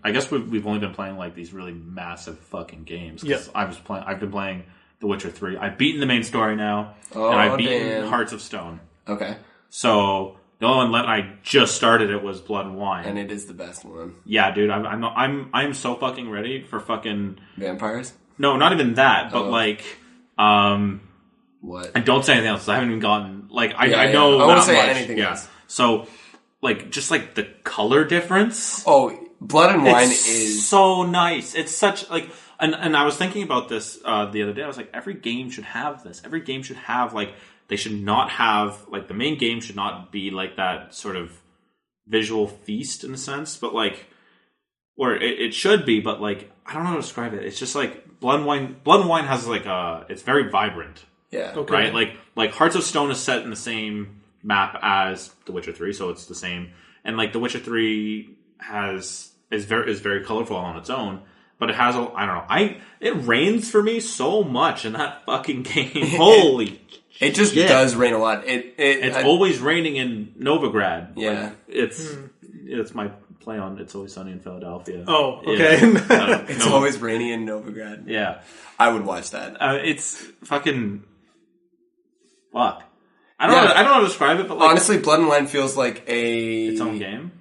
I guess we've only been playing like these really massive fucking games. I've been playing The Witcher 3. I've beaten the main story now, and I've beaten Hearts of Stone. Okay. So the only one I just started it was Blood and Wine, and it is the best one. Yeah, dude, I'm so fucking ready for fucking vampires. No, not even that, but like, what? And don't say anything else. I haven't even gotten like I know. I won't say much. anything else. So like, just like the color difference. Oh, Blood and Wine is so nice. It's such like. And I was thinking about this the other day. I was like, every game should have this. Every game should have like. They should not have, like, the main game should not be, like, that sort of visual feast in a sense, but, like, or it should be, but, like, I don't know how to describe it. It's just, like, Blood and Wine has, like, it's very vibrant. Yeah. Okay. Right? Like, Hearts of Stone is set in the same map as The Witcher 3, so it's the same. And, like, The Witcher 3 is very colorful on its own. But it has it rains for me so much in that fucking game. Holy it just does rain a lot. It's always raining in Novigrad. Yeah. Like, it's my play on It's Always Sunny in Philadelphia. Oh, okay. Yeah. It's always rainy in Novigrad. Yeah. I would watch that. It's fucking fuck. I don't know how to describe it, but like, honestly, Blood and Wine feels like its own game.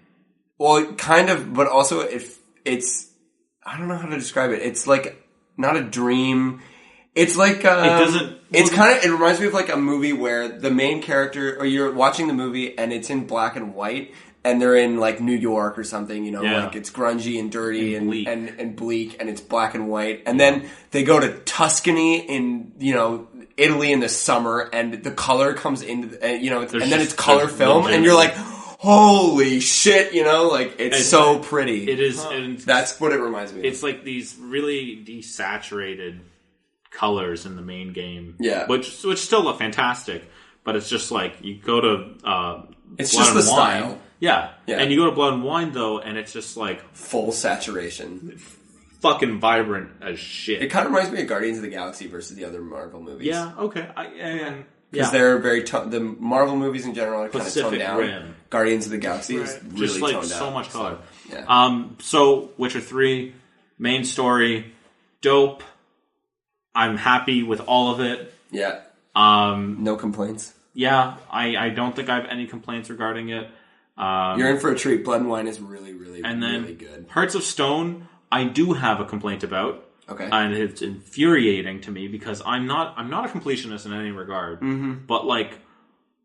Well, kind of, but also it's I don't know how to describe it. It's like not a dream. It's like it reminds me of like a movie where the main character, or you're watching the movie and it's in black and white, and they're in like New York or something. Like it's grungy and dirty and bleak, and it's black and white. And then they go to Tuscany in Italy in the summer, and the color comes into and then it's color film, and you're like, holy shit, it's so pretty. It is. That's what it reminds me of. It's like these really desaturated colors in the main game. Yeah. Which still look fantastic, but it's just like, you go to it's Blood just the and Wine. style. Yeah. And you go to Blood and Wine, though, and it's just like... full saturation. Fucking vibrant as shit. It kind of reminds me of Guardians of the Galaxy versus the other Marvel movies. Yeah, okay. Because they're very... the Marvel movies in general are kind of Pacific toned down. Rim. Guardians of the Galaxy is really just like toned down. So much color. So, yeah. So, Witcher 3, main story, dope. I'm happy with all of it. Yeah. No complaints. Yeah, I don't think I have any complaints regarding it. You're in for a treat. Blood and Wine is really, really, really good. Hearts of Stone, I do have a complaint about. Okay. And it's infuriating to me because I'm not a completionist in any regard. Mm-hmm. But like,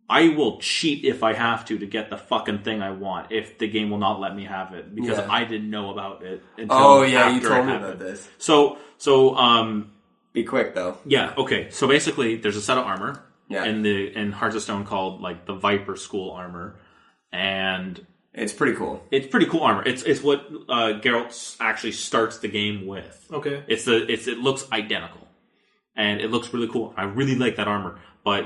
I will cheat if I have to get the fucking thing I want if the game will not let me have it because I didn't know about it until after you told me happened. about this. So be quick though. Yeah, okay. So basically there's a set of armor in Hearts of Stone called like the Viper School armor, and it's pretty cool. It's pretty cool armor. It's what Geralt actually starts the game with. Okay. It looks identical. And it looks really cool. I really like that armor. But,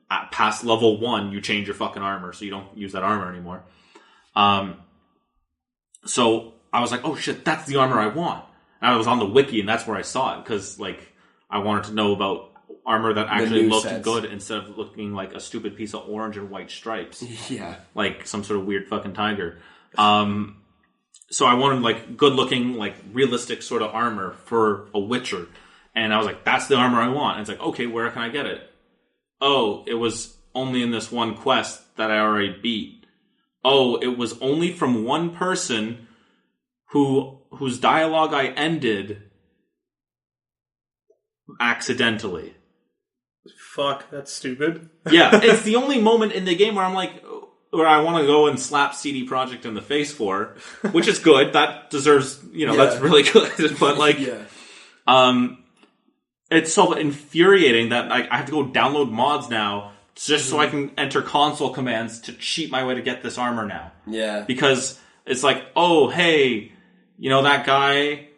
at past level 1, you change your fucking armor, so you don't use that armor anymore. So I was like, oh shit, that's the armor I want. And I was on the wiki, and that's where I saw it, because like I wanted to know about armor that actually looked good instead of looking like a stupid piece of orange and white stripes. Yeah. Like some sort of weird fucking tiger. So I wanted like good looking, like realistic sort of armor for a Witcher. And I was like, that's the armor I want. And it's like, okay, where can I get it? Oh, it was only in this one quest that I already beat. Oh, it was only from one person whose dialogue I ended accidentally. Fuck, that's stupid. Yeah, it's the only moment in the game where I'm like, where I want to go and slap CD Projekt in the face for, which is good. That deserves, that's really good. But like, it's so infuriating that I have to go download mods now just so I can enter console commands to cheat my way to get this armor now. Yeah. Because it's like, oh, hey, that guy,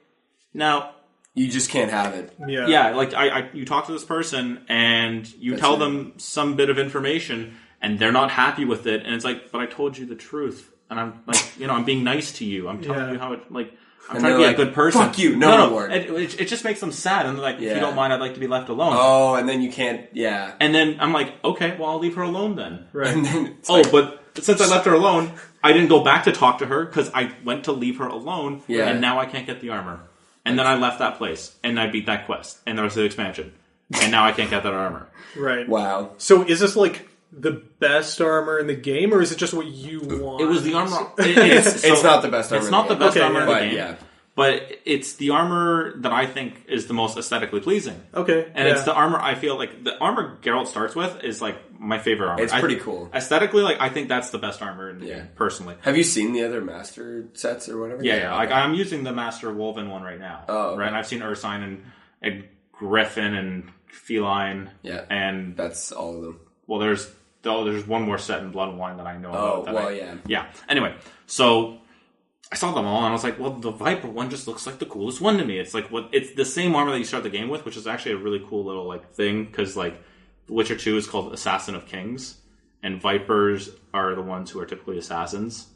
now... You just can't have it. Yeah. Yeah, like you talk to this person and you tell them some bit of information and they're not happy with it, and it's like, but I told you the truth, and I'm like, I'm being nice to you. I'm telling you how it, like, I'm trying to be a good person. Fuck you, no reward. It just makes them sad, and they're like, if you don't mind, I'd like to be left alone. Oh, and then you can't, And then I'm like, okay, well, I'll leave her alone then. Right. And then but since I left her alone, I didn't go back to talk to her, because I went to leave her alone, and now I can't get the armor. And then I left that place, and I beat that quest, and there was the expansion. And now I can't get that armor. Right. Wow. So is this like the best armor in the game, or is it just what you want? It was the armor. It's not the best armor. It's not the best armor in the game. Yeah. But it's the armor that I think is the most aesthetically pleasing. Okay. And it's the armor I feel like the armor Geralt starts with is like my favorite armor. It's pretty cool. Aesthetically, like I think that's the best armor in the game, personally. Have you seen the other master sets or whatever? Yeah. Like I'm using the Master Woven one right now. Oh, okay. Right. And I've seen Ursine and Griffin and Feline. Yeah. And that's all of them. Well, there's one more set in Blood and Wine that I know about. Oh, well, yeah. Yeah. Anyway, so I saw them all, and I was like, well, the Viper one just looks like the coolest one to me. It's like it's the same armor that you start the game with, which is actually a really cool little like thing, because like Witcher 2 is called Assassin of Kings, and Vipers are the ones who are typically assassins.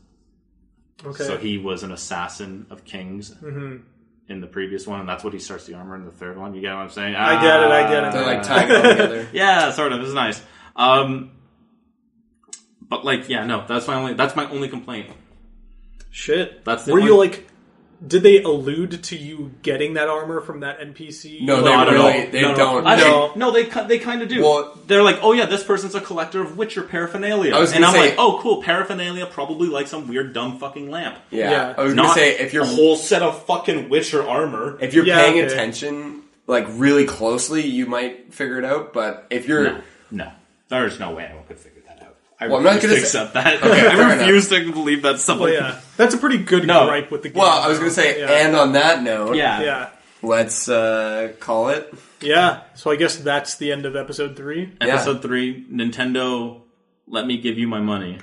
Okay. So he was an assassin of kings in the previous one, and that's what he starts the armor in the third one. You get what I'm saying? I get it. They're like tying it all together. Yeah, sort of. It's nice. But like, yeah, no, that's my only complaint. Shit. That's the Were only... you like? Did they allude to you getting that armor from that NPC? No, they don't. No, they kind of do. Well, they're like, oh yeah, this person's a collector of Witcher paraphernalia. And I'm like, oh cool, paraphernalia, probably like some weird dumb fucking lamp. Yeah. I was going to say, if you're a whole set of fucking Witcher armor. If you're paying attention, like really closely, you might figure it out. But if you're no, there's no way anyone could figure that out. I'm not going to accept that. Okay, I refuse to believe that's something. Well, yeah, that's a pretty good gripe with the game. Well, I was going to say, and on that note, let's call it. Yeah, so I guess that's the end of episode 3. Episode 3, Nintendo, let me give you my money.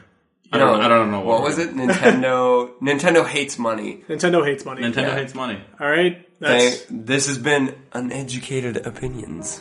I don't know. What was it? Nintendo hates money. Nintendo hates money. Nintendo hates money. All right. This has been Uneducated Opinions.